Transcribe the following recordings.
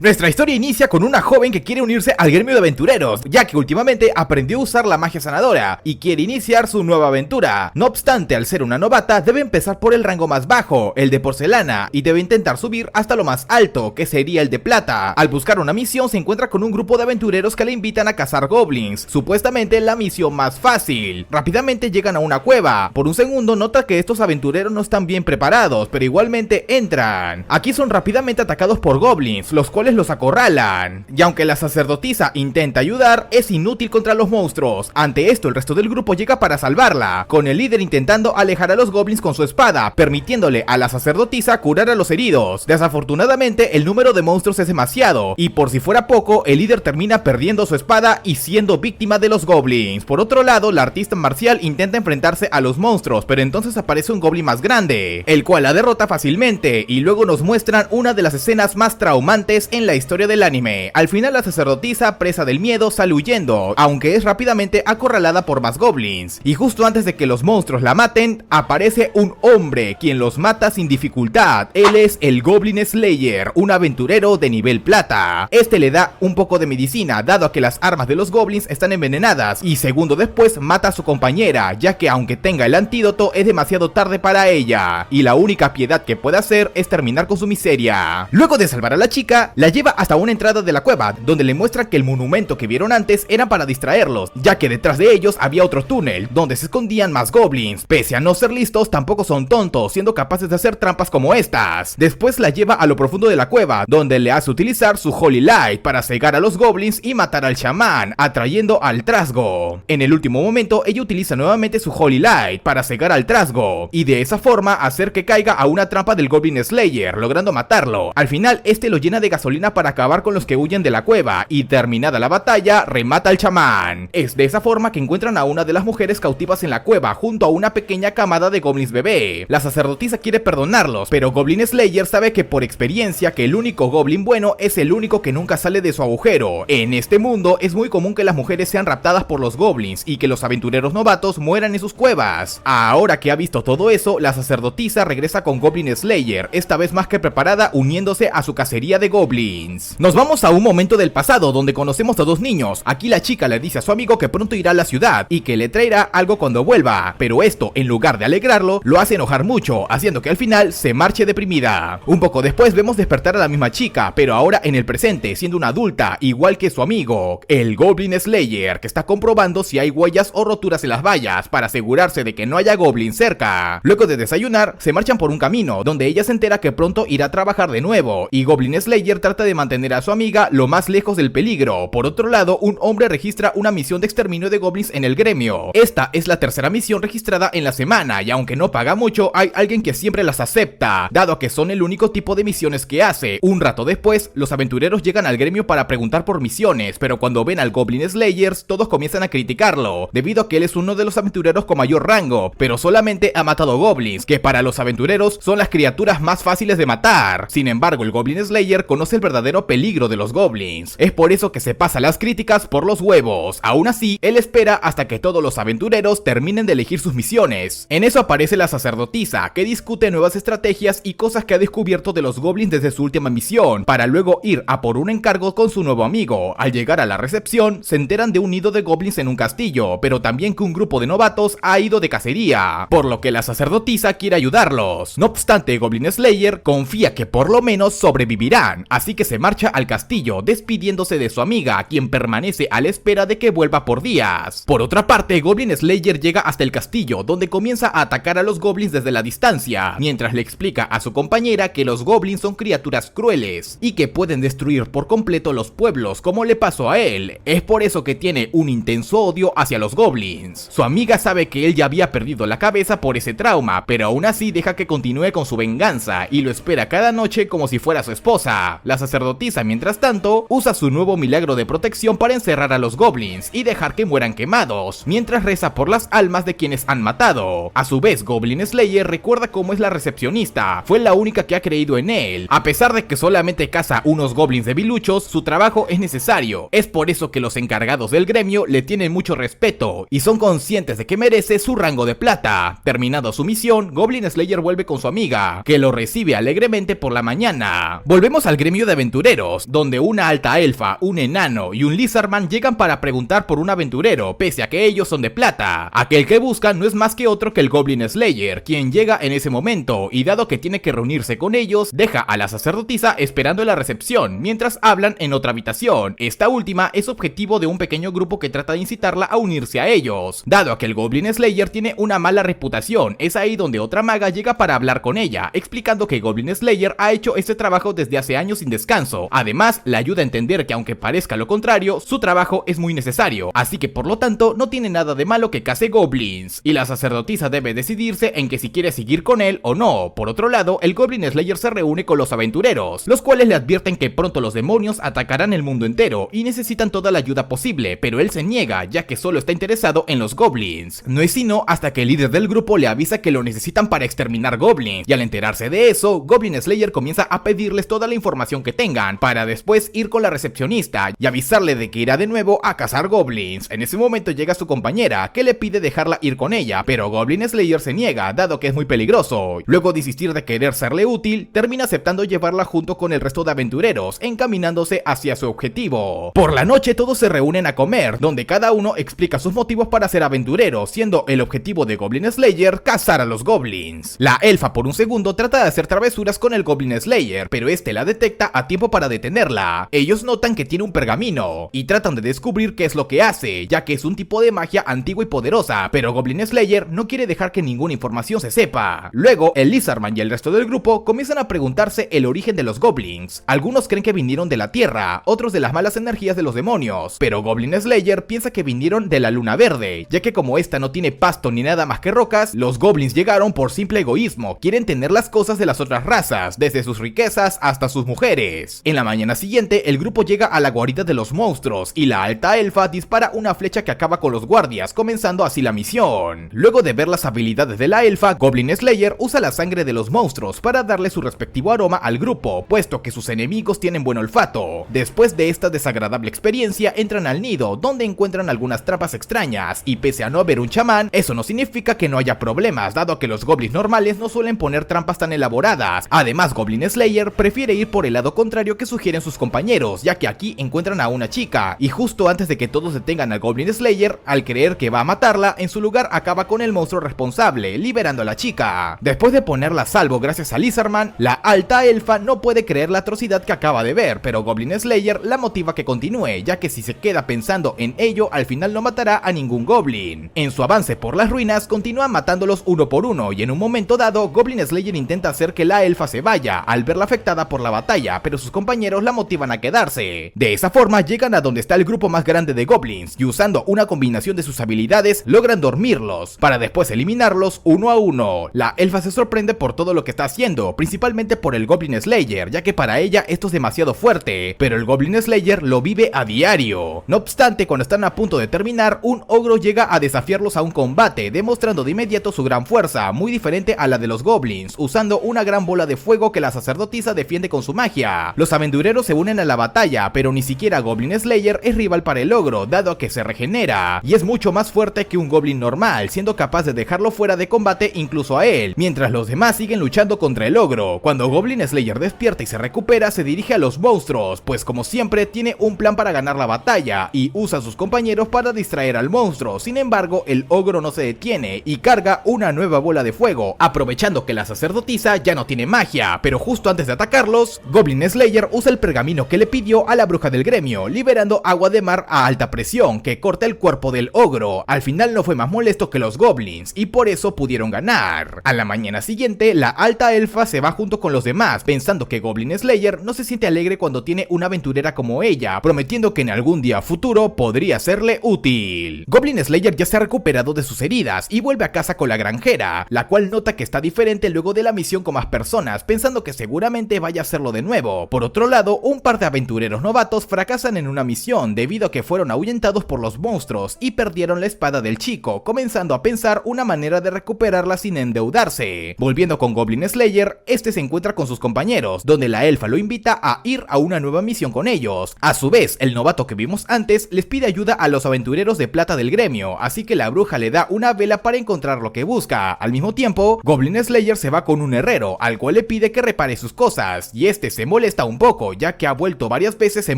Nuestra historia inicia con una joven que quiere unirse al gremio de aventureros, ya que últimamente aprendió a usar la magia sanadora y quiere iniciar su nueva aventura. No obstante, al ser una novata, debe empezar por el rango más bajo, el de porcelana, y debe intentar subir hasta lo más alto, que sería el de plata. Al buscar una misión, se encuentra con un grupo de aventureros que le invitan a cazar goblins, supuestamente la misión más fácil. Rápidamente llegan a una cueva. Por un segundo nota que estos aventureros no están bien preparados, pero igualmente entran. Aquí son rápidamente atacados por goblins, los cuales los acorralan, y aunque la sacerdotisa intenta ayudar, es inútil contra los monstruos. Ante esto, el resto del grupo llega para salvarla, con el líder intentando alejar a los goblins con su espada, permitiéndole a la sacerdotisa curar a los heridos. Desafortunadamente, el número de monstruos es demasiado, y por si fuera poco, el líder termina perdiendo su espada y siendo víctima de los goblins. Por otro lado, la artista marcial intenta enfrentarse a los monstruos, pero entonces aparece un goblin más grande, el cual la derrota fácilmente, y luego nos muestran una de las escenas más traumantes en la historia del anime. Al final, la sacerdotisa, presa del miedo, sale huyendo, aunque es rápidamente acorralada por más goblins, y justo antes de que los monstruos la maten, aparece un hombre, quien los mata sin dificultad. Él es el Goblin Slayer, un aventurero de nivel plata. Este le da un poco de medicina, dado a que las armas de los goblins están envenenadas, y segundo después mata a su compañera, ya que aunque tenga el antídoto, es demasiado tarde para ella, y la única piedad que puede hacer es terminar con su miseria. Luego de salvar a la chica, la lleva hasta una entrada de la cueva, donde le muestra que el monumento que vieron antes era para distraerlos, ya que detrás de ellos había otro túnel, donde se escondían más goblins. Pese a no ser listos, tampoco son tontos, siendo capaces de hacer trampas como estas. Después la lleva a lo profundo de la cueva, donde le hace utilizar su Holy Light para cegar a los goblins y matar al chamán, atrayendo al trasgo. En el último momento, ella utiliza nuevamente su Holy Light para cegar al trasgo, y de esa forma hacer que caiga a una trampa del Goblin Slayer, logrando matarlo. Al final, este lo llena de gasolina para acabar con los que huyen de la cueva, y terminada la batalla, remata al chamán. Es de esa forma que encuentran a una de las mujeres cautivas en la cueva, junto a una pequeña camada de goblins bebé. La sacerdotisa quiere perdonarlos, pero Goblin Slayer sabe que por experiencia que el único goblin bueno es el único que nunca sale de su agujero. En este mundo es muy común que las mujeres sean raptadas por los goblins y que los aventureros novatos mueran en sus cuevas. Ahora que ha visto todo eso, la sacerdotisa regresa con Goblin Slayer, esta vez más que preparada, uniéndose a su cacería de goblins. Nos vamos a un momento del pasado donde conocemos a dos niños. Aquí la chica le dice a su amigo que pronto irá a la ciudad y que le traerá algo cuando vuelva, pero esto, en lugar de alegrarlo, lo hace enojar mucho, haciendo que al final se marche deprimida. Un poco después vemos despertar a la misma chica, pero ahora en el presente, siendo una adulta, igual que su amigo, el Goblin Slayer, que está comprobando si hay huellas o roturas en las vallas para asegurarse de que no haya goblins cerca. Luego de desayunar, se marchan por un camino, donde ella se entera que pronto irá a trabajar de nuevo, y Goblin Slayer trata de mantener a su amiga lo más lejos del peligro. Por otro lado, un hombre registra una misión de exterminio de goblins en el gremio. Esta es la tercera misión registrada en la semana, y aunque no paga mucho, hay alguien que siempre las acepta, dado que son el único tipo de misiones que hace. Un rato después, los aventureros llegan al gremio para preguntar por misiones, pero cuando ven al Goblin Slayer, todos comienzan a criticarlo, debido a que él es uno de los aventureros con mayor rango, pero solamente ha matado goblins, que para los aventureros son las criaturas más fáciles de matar. Sin embargo, el Goblin Slayer conoce el verdadero peligro de los goblins. Es por eso que se pasa las críticas por los huevos. Aún así, él espera hasta que todos los aventureros terminen de elegir sus misiones. En eso aparece la sacerdotisa, que discute nuevas estrategias y cosas que ha descubierto de los goblins desde su última misión, para luego ir a por un encargo con su nuevo amigo. Al llegar a la recepción, se enteran de un nido de goblins en un castillo, pero también que un grupo de novatos ha ido de cacería, por lo que la sacerdotisa quiere ayudarlos. No obstante, Goblin Slayer confía que por lo menos sobrevivirán, así que se marcha al castillo, despidiéndose de su amiga, quien permanece a la espera de que vuelva por días. Por otra parte, Goblin Slayer llega hasta el castillo, donde comienza a atacar a los goblins desde la distancia, mientras le explica a su compañera que los goblins son criaturas crueles y que pueden destruir por completo los pueblos, como le pasó a él. Es por eso que tiene un intenso odio hacia los goblins. Su amiga sabe que él ya había perdido la cabeza por ese trauma, pero aún así deja que continúe con su venganza y lo espera cada noche como si fuera su esposa. La sacerdotisa, mientras tanto, usa su nuevo milagro de protección para encerrar a los goblins y dejar que mueran quemados, mientras reza por las almas de quienes han matado. A su vez, Goblin Slayer recuerda cómo es la recepcionista, fue la única que ha creído en él. A pesar de que solamente caza unos goblins debiluchos, su trabajo es necesario. Es por eso que los encargados del gremio le tienen mucho respeto y son conscientes de que merece su rango de plata. Terminado su misión, Goblin Slayer vuelve con su amiga, que lo recibe alegremente por la mañana. Volvemos al gremio de de aventureros, donde una alta elfa, un enano y un lizardman llegan para preguntar por un aventurero, pese a que ellos son de plata. Aquel que buscan no es más que otro que el Goblin Slayer, quien llega en ese momento, y dado que tiene que reunirse con ellos, deja a la sacerdotisa esperando en la recepción, mientras hablan en otra habitación. Esta última es objetivo de un pequeño grupo que trata de incitarla a unirse a ellos. Dado a que el Goblin Slayer tiene una mala reputación, es ahí donde otra maga llega para hablar con ella, explicando que Goblin Slayer ha hecho este trabajo desde hace años sin descanso. Además, le ayuda a entender que aunque parezca lo contrario, su trabajo es muy necesario, así que por lo tanto no tiene nada de malo que case goblins, y la sacerdotisa debe decidirse en que si quiere seguir con él o no. Por otro lado, el Goblin Slayer se reúne con los aventureros, los cuales le advierten que pronto los demonios atacarán el mundo entero y necesitan toda la ayuda posible, pero él se niega, ya que solo está interesado en los goblins. No es sino hasta que el líder del grupo le avisa que lo necesitan para exterminar goblins, y al enterarse de eso, Goblin Slayer comienza a pedirles toda la información que tengan, para después ir con la recepcionista y avisarle de que irá de nuevo a cazar goblins. En ese momento llega su compañera, que le pide dejarla ir con ella, pero Goblin Slayer se niega, dado que es muy peligroso. Luego de insistir de querer serle útil, termina aceptando llevarla junto con el resto de aventureros, encaminándose hacia su objetivo. Por la noche todos se reúnen a comer, donde cada uno explica sus motivos para ser aventurero, siendo el objetivo de Goblin Slayer cazar a los goblins. La elfa por un segundo trata de hacer travesuras con el Goblin Slayer, pero este la detecta a tiempo para detenerla. Ellos notan que tiene un pergamino y tratan de descubrir qué es lo que hace, ya que es un tipo de magia antigua y poderosa, pero Goblin Slayer no quiere dejar que ninguna información se sepa. Luego, el Lizardman y el resto del grupo comienzan a preguntarse el origen de los goblins. Algunos creen que vinieron de la tierra, otros de las malas energías de los demonios, pero Goblin Slayer piensa que vinieron de la luna verde, ya que como esta no tiene pasto ni nada más que rocas, los goblins llegaron por simple egoísmo, quieren tener las cosas de las otras razas, desde sus riquezas hasta sus mujeres. En la mañana siguiente, el grupo llega a la guarida de los monstruos, y la alta elfa dispara una flecha que acaba con los guardias, comenzando así la misión. Luego de ver las habilidades de la elfa, Goblin Slayer usa la sangre de los monstruos para darle su respectivo aroma al grupo, puesto que sus enemigos tienen buen olfato. Después de esta desagradable experiencia, entran al nido, donde encuentran algunas trampas extrañas, y pese a no haber un chamán, eso no significa que no haya problemas, dado que los goblins normales no suelen poner trampas tan elaboradas. Además, Goblin Slayer prefiere ir por el lado contrario que sugieren sus compañeros, ya que aquí encuentran a una chica, y justo antes de que todos detengan al Goblin Slayer, al creer que va a matarla, en su lugar acaba con el monstruo responsable, liberando a la chica. Después de ponerla a salvo gracias a Lizardman, la alta elfa no puede creer la atrocidad que acaba de ver, pero Goblin Slayer la motiva a que continúe, ya que si se queda pensando en ello, al final no matará a ningún goblin. En su avance por las ruinas, continúa matándolos uno por uno, y en un momento dado, Goblin Slayer intenta hacer que la elfa se vaya, al verla afectada por la batalla, pero sus compañeros la motivan a quedarse. De esa forma, llegan a donde está el grupo más grande de goblins, y usando una combinación de sus habilidades, logran dormirlos, para después eliminarlos uno a uno. La elfa se sorprende por todo lo que está haciendo, principalmente por el Goblin Slayer, ya que para ella esto es demasiado fuerte, pero el Goblin Slayer lo vive a diario. No obstante, cuando están a punto de terminar, un ogro llega a desafiarlos a un combate, demostrando de inmediato su gran fuerza, muy diferente a la de los goblins, usando una gran bola de fuego que la sacerdotisa defiende con su magia. Los aventureros se unen a la batalla, pero ni siquiera Goblin Slayer es rival para el ogro, dado que se regenera, y es mucho más fuerte que un goblin normal, siendo capaz de dejarlo fuera de combate incluso a él, mientras los demás siguen luchando contra el ogro. Cuando Goblin Slayer despierta y se recupera, se dirige a los monstruos, pues como siempre tiene un plan para ganar la batalla, y usa a sus compañeros para distraer al monstruo. Sin embargo, el ogro no se detiene, y carga una nueva bola de fuego, aprovechando que la sacerdotisa ya no tiene magia, pero justo antes de atacarlos, Goblin Slayer usa el pergamino que le pidió a la bruja del gremio, liberando agua de mar a alta presión, que corta el cuerpo del ogro. Al final no fue más molesto que los goblins, y por eso pudieron ganar. A la mañana siguiente, la alta elfa se va junto con los demás, pensando que Goblin Slayer no se siente alegre cuando tiene una aventurera como ella, prometiendo que en algún día futuro podría serle útil. Goblin Slayer ya se ha recuperado de sus heridas y vuelve a casa con la granjera, la cual nota que está diferente luego de la misión con más personas, pensando que seguramente vaya a hacerlo de nuevo. Por otro lado, un par de aventureros novatos fracasan en una misión debido a que fueron ahuyentados por los monstruos y perdieron la espada del chico, comenzando a pensar una manera de recuperarla sin endeudarse. Volviendo con Goblin Slayer, este se encuentra con sus compañeros, donde la elfa lo invita a ir a una nueva misión con ellos. A su vez, el novato que vimos antes les pide ayuda a los aventureros de plata del gremio, así que la bruja le da una vela para encontrar lo que busca. Al mismo tiempo, Goblin Slayer se va con un herrero, al cual le pide que repare sus cosas, y este se molesta un poco, ya que ha vuelto varias veces en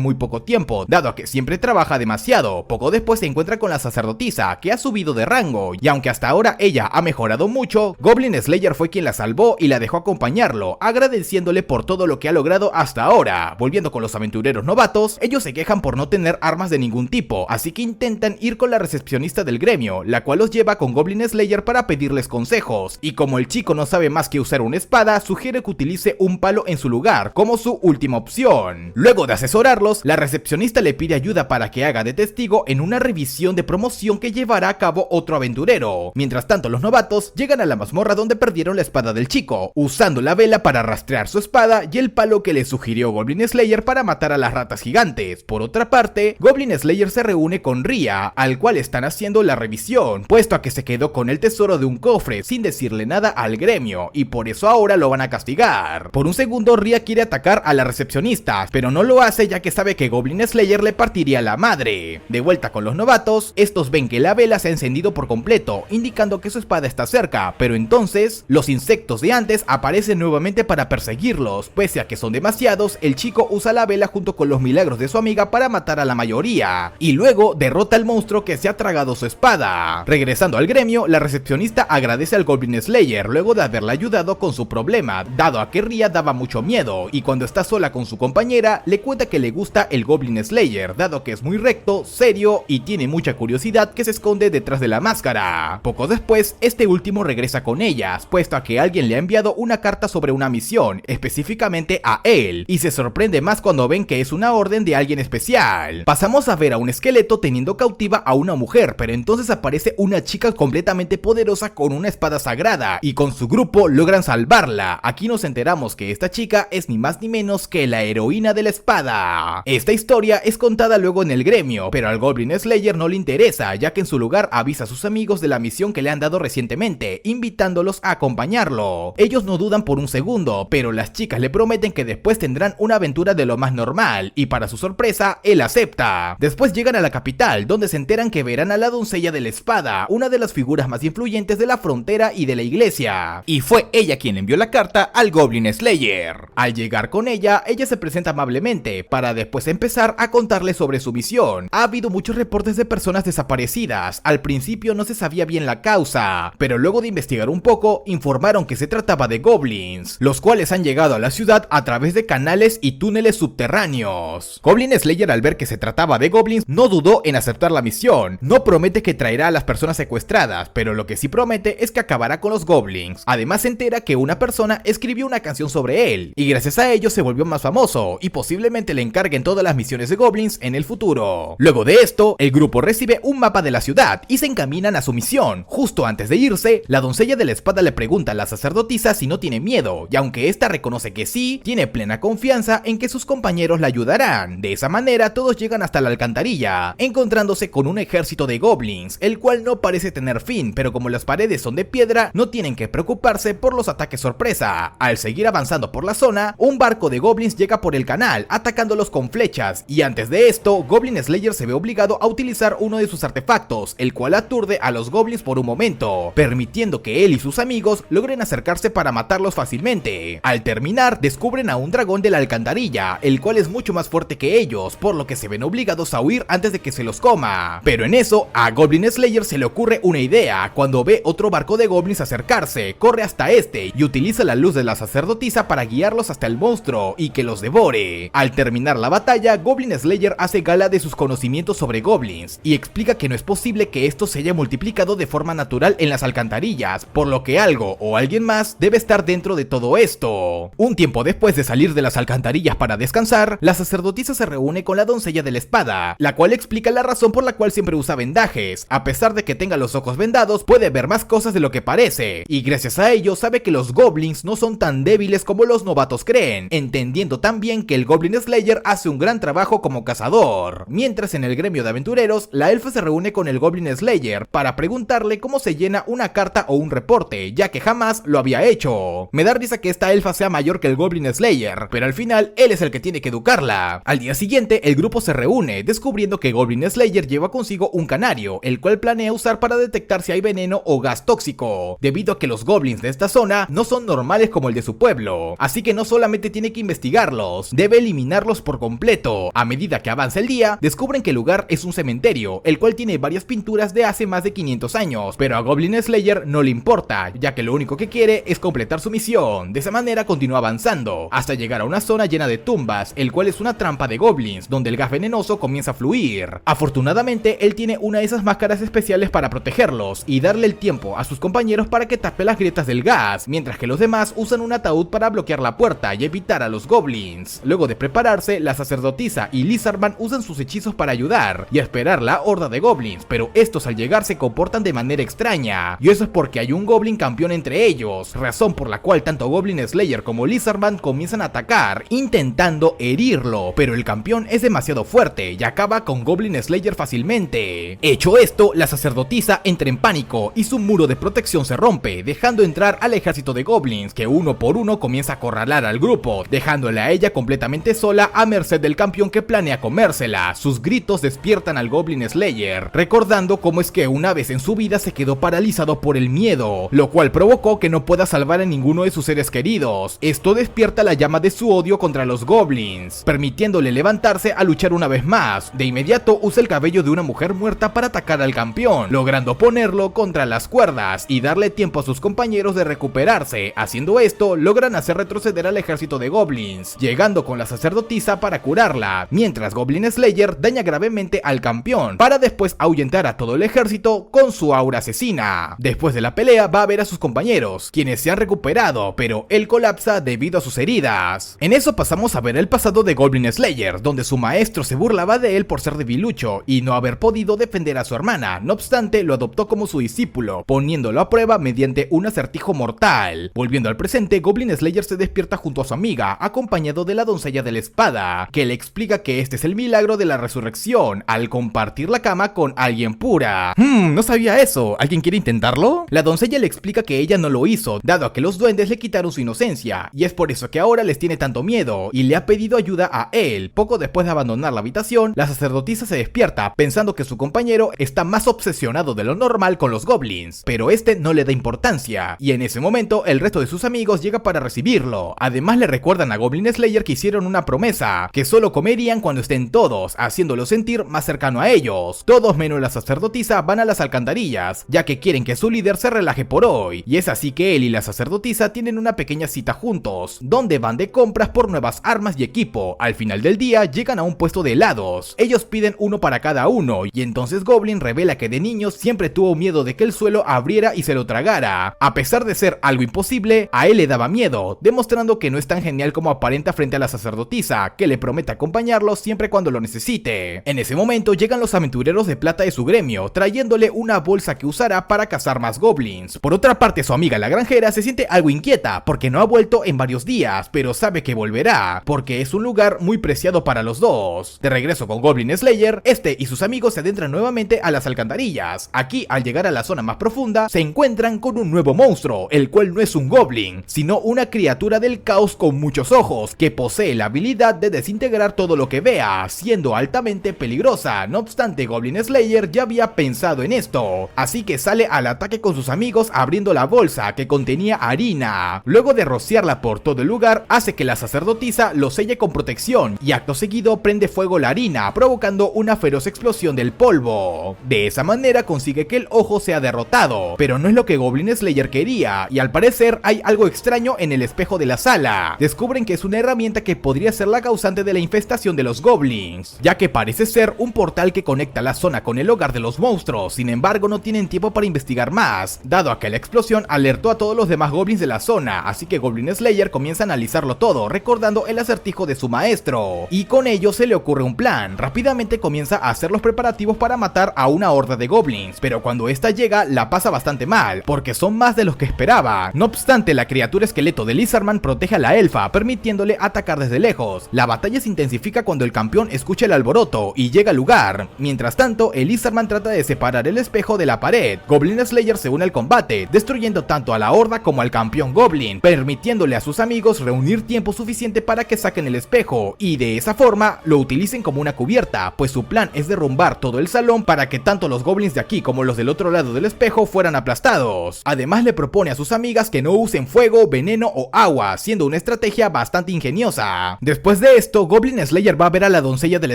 muy poco tiempo, dado a que siempre trabaja demasiado. Poco después se encuentra con la sacerdotisa, que ha subido de rango, y aunque hasta ahora ella ha mejorado mucho, Goblin Slayer fue quien la salvó y la dejó acompañarlo, agradeciéndole por todo lo que ha logrado hasta ahora. Volviendo con los aventureros novatos, ellos se quejan por no tener armas de ningún tipo, así que intentan ir con la recepcionista del gremio, la cual los lleva con Goblin Slayer para pedirles consejos, y como el chico no sabe más que usar una espada, sugiere que utilice un palo en su lugar, como su última opción. Luego de asesorarlos, la recepcionista le pide ayuda para que haga de testigo en una revisión de promoción que llevará a cabo otro aventurero. Mientras tanto, los novatos llegan a la mazmorra donde perdieron la espada del chico, usando la vela para rastrear su espada y el palo que le sugirió Goblin Slayer para matar a las ratas gigantes. Por otra parte, Goblin Slayer se reúne con Ria, al cual están haciendo la revisión, puesto a que se quedó con el tesoro de un cofre sin decirle nada al gremio, y por eso ahora lo van a castigar. Por un segundo, Ria quiere atacar a la recepcionista, pero no lo hace ya que sabe que Goblin Slayer le partiría la madre. De vuelta con los novatos, estos ven que la vela se ha encendido por completo, indicando que su espada está cerca, pero entonces los insectos de antes aparecen nuevamente para perseguirlos. Pese a que son demasiados, el chico usa la vela junto con los milagros de su amiga para matar a la mayoría, y luego derrota al monstruo que se ha tragado su espada. Regresando al gremio, la recepcionista agradece al Goblin Slayer luego de haberla ayudado con su problema, dado a que Ria daba mucho miedo, y cuando está sola con su compañera, le cuenta que le gusta el Goblin Slayer, dado que es muy recto, serio y tiene mucha curiosidad que se esconde detrás de la máscara. Poco después, este último regresa con ellas, puesto a que alguien le ha enviado una carta sobre una misión, específicamente a él, y se sorprende más cuando ven que es una orden de alguien especial. Pasamos a ver a un esqueleto teniendo cautiva a una mujer, pero entonces aparece una chica completamente poderosa con una espada sagrada, y con su grupo logran salvarla. Aquí nos enteramos que esta chica es ni más ni menos que la heroína de la espada. Esta historia es contada luego en el gremio, pero al Goblin Slayer no le interesa, ya que en su lugar avisa a sus amigos de la misión que le han dado recientemente, invitándolos a acompañarlo. Ellos no dudan por un segundo, pero las chicas le prometen que después tendrán una aventura de lo más normal, y para su sorpresa, él acepta. Después llegan a la capital, donde se enteran que verán a la doncella de la espada, una de las figuras más influyentes de la frontera y de la iglesia, y fue ella quien envió la carta al Goblin Slayer. Al llegar con ella se presenta amablemente, para después empezar a contarle sobre su misión. Ha habido muchos reportes de personas desaparecidas. Al principio no se sabía bien la causa, pero luego de investigar un poco, informaron que se trataba de goblins, los cuales han llegado a la ciudad a través de canales y túneles subterráneos. Goblin Slayer, al ver que se trataba de goblins, no dudó en aceptar la misión. No promete que traerá a las personas secuestradas, pero lo que sí promete es que acabará con los goblins. Además se entera que una persona escribió una canción sobre él, y gracias a ello se volvió más famoso, y posiblemente le encarguen todas las misiones de goblins en el futuro. Luego de esto, el grupo recibe un mapa de la ciudad y se encaminan a su misión. Justo antes de irse, la doncella de la espada le pregunta a la sacerdotisa si no tiene miedo, y aunque esta reconoce que sí, tiene plena confianza en que sus compañeros la ayudarán. De esa manera todos llegan hasta la alcantarilla, encontrándose con un ejército de goblins, el cual no parece tener fin, pero como las paredes son de piedra, no tienen que preocuparse por los ataques sorpresa. Al seguir avanzando por la zona, un barco de goblins llega por el canal, atacándolos con flechas, y antes de esto, Goblin Slayer se ve obligado a utilizar uno de sus artefactos, el cual aturde a los goblins por un momento, permitiendo que él y sus amigos logren acercarse para matarlos fácilmente. Al terminar, descubren a un dragón de la alcantarilla, el cual es mucho más fuerte que ellos, por lo que se ven obligados a huir antes de que se los coma. Pero en eso, a Goblin Slayer se le ocurre una idea. Cuando ve otro barco de goblins acercarse, corre hasta este y utiliza la luz de la sacerdotisa para guiarlos hasta el monstruo y que los devore. Al terminar la batalla, Goblin Slayer hace gala de sus conocimientos sobre goblins y explica que no es posible que esto se haya multiplicado de forma natural en las alcantarillas, por lo que algo o alguien más debe estar dentro de todo esto. Un tiempo después de salir de las alcantarillas para descansar, la sacerdotisa se reúne con la doncella de la espada, la cual explica la razón por la cual siempre usa vendajes. A pesar de que tenga los ojos vendados, puede ver más cosas de lo que parece, y gracias a ello sabe que los goblins no son tan débiles como los novatos creen, entendiendo también que el Goblin Slayer hace un gran trabajo como cazador. Mientras en el gremio de aventureros, la elfa se reúne con el Goblin Slayer para preguntarle cómo se llena una carta o un reporte, ya que jamás lo había hecho. Me da risa que esta elfa sea mayor que el Goblin Slayer, pero al final él es el que tiene que educarla. Al día siguiente, el grupo se reúne, descubriendo que Goblin Slayer lleva consigo un canario, el cual planea usar para detectar si hay veneno o gas tóxico, debido a que los goblins de esta zona no son normales como el de su pueblo, así que no solamente tiene tiene que investigarlos, debe eliminarlos por completo. A medida que avanza el día, descubren que el lugar es un cementerio, el cual tiene varias pinturas de hace más de 500 años, pero a Goblin Slayer no le importa, ya que lo único que quiere es completar su misión. De esa manera continúa avanzando, hasta llegar a una zona llena de tumbas, el cual es una trampa de goblins, donde el gas venenoso comienza a fluir. Afortunadamente, él tiene una de esas máscaras especiales para protegerlos, y darle el tiempo a sus compañeros para que tape las grietas del gas, mientras que los demás usan un ataúd para bloquear la puerta y evitar a los goblins. Luego de prepararse, la sacerdotisa y Lizardman usan sus hechizos para ayudar y esperar la horda de goblins, pero estos al llegar se comportan de manera extraña, y eso es porque hay un goblin campeón entre ellos, razón por la cual tanto Goblin Slayer como Lizardman comienzan a atacar, intentando herirlo, pero el campeón es demasiado fuerte y acaba con Goblin Slayer fácilmente. Hecho esto, la sacerdotisa entra en pánico y su muro de protección se rompe, dejando entrar al ejército de goblins, que uno por uno comienza a acorralar al grupo, dejándola a ella completamente sola a merced del campeón que planea comérsela. Sus gritos despiertan al Goblin Slayer, recordando cómo es que una vez en su vida se quedó paralizado por el miedo, lo cual provocó que no pueda salvar a ninguno de sus seres queridos. Esto despierta la llama de su odio contra los goblins, permitiéndole levantarse a luchar una vez más. De inmediato usa el cabello de una mujer muerta para atacar al campeón, logrando ponerlo contra las cuerdas y darle tiempo a sus compañeros de recuperarse. Haciendo esto, logran hacer retroceder al ejército de goblins, llegando con la sacerdotisa para curarla, mientras Goblin Slayer daña gravemente al campeón, para después ahuyentar a todo el ejército con su aura asesina. Después de la pelea va a ver a sus compañeros, quienes se han recuperado, pero él colapsa debido a sus heridas. En eso pasamos a ver el pasado de Goblin Slayer, donde su maestro se burlaba de él por ser debilucho y no haber podido defender a su hermana. No obstante, lo adoptó como su discípulo, poniéndolo a prueba mediante un acertijo mortal. Volviendo al presente, Goblin Slayer se despierta junto a su amiga, acompañado de la doncella de la espada, que le explica que este es el milagro de la resurrección, al compartir la cama con alguien pura. No sabía eso, ¿alguien quiere intentarlo? La doncella le explica que ella no lo hizo, dado a que los duendes le quitaron su inocencia, y es por eso que ahora les tiene tanto miedo, y le ha pedido ayuda a él. Poco después de abandonar la habitación, la sacerdotisa se despierta, pensando que su compañero está más obsesionado de lo normal con los goblins, pero este no le da importancia, y en ese momento el resto de sus amigos llega para recibirlo. Además le recuerdan a Goblin Slayer que hicieron una promesa, que solo comerían cuando estén todos, haciéndolo sentir más cercano a ellos. Todos menos la sacerdotisa van a las alcantarillas, ya que quieren que su líder se relaje por hoy, y es así que él y la sacerdotisa tienen una pequeña cita juntos, donde van de compras por nuevas armas y equipo. Al final del día llegan a un puesto de helados, ellos piden uno para cada uno, y entonces Goblin revela que de niño siempre tuvo miedo de que el suelo abriera y se lo tragara. A pesar de ser algo imposible, a él le daba miedo, demostrando que no es tan genial como aparenta frente a la sacerdotisa, que le promete acompañarlo siempre cuando lo necesite. En ese momento llegan los aventureros de plata de su gremio, trayéndole una bolsa que usará para cazar más goblins. Por otra parte, su amiga la granjera se siente algo inquieta, porque no ha vuelto en varios días, pero sabe que volverá, porque es un lugar muy preciado para los dos. De regreso con Goblin Slayer, este y sus amigos se adentran nuevamente a las alcantarillas. Aquí, al llegar a la zona más profunda, se encuentran con un nuevo monstruo, el cual no es un goblin, sino una criatura del caos con muchos ojos, que posee la habilidad de desintegrar todo lo que vea, siendo altamente peligrosa. No obstante, Goblin Slayer ya había pensado en esto, así que sale al ataque con sus amigos abriendo la bolsa que contenía harina. Luego de rociarla por todo el lugar, hace que la sacerdotisa lo selle con protección, y acto seguido prende fuego la harina, provocando una feroz explosión del polvo. De esa manera consigue que el ojo sea derrotado, pero no es lo que Goblin Slayer quería, y al parecer hay algo extraño en el espejo de la sala. Descubren que es una herramienta que podría ser la causante de la infestación de los goblins, ya que parece ser un portal que conecta la zona con el hogar de los monstruos. Sin embargo, no tienen tiempo para investigar más, dado a que la explosión alertó a todos los demás goblins de la zona, así que Goblin Slayer comienza a analizarlo todo, recordando el acertijo de su maestro, y con ello se le ocurre un plan. Rápidamente comienza a hacer los preparativos para matar a una horda de goblins, pero cuando esta llega la pasa bastante mal, porque son más de los que esperaba. No obstante, la criatura esqueleto de Lizardman protege a la elfa, permitiéndole atacar desde lejos. La batalla se intensifica cuando el campeón escucha el alboroto y llega al lugar. Mientras tanto, el Lizardman trata de separar el espejo de la pared. Goblin Slayer se une al combate, destruyendo tanto a la horda como al campeón goblin, permitiéndole a sus amigos reunir tiempo suficiente para que saquen el espejo, y de esa forma lo utilicen como una cubierta, pues su plan es derrumbar todo el salón para que tanto los goblins de aquí como los del otro lado del espejo fueran aplastados. Además le propone a sus amigas que no usen fuego, veneno o agua, siendo una estrategia estrategia bastante ingeniosa. Después de esto, Goblin Slayer va a ver a la doncella de la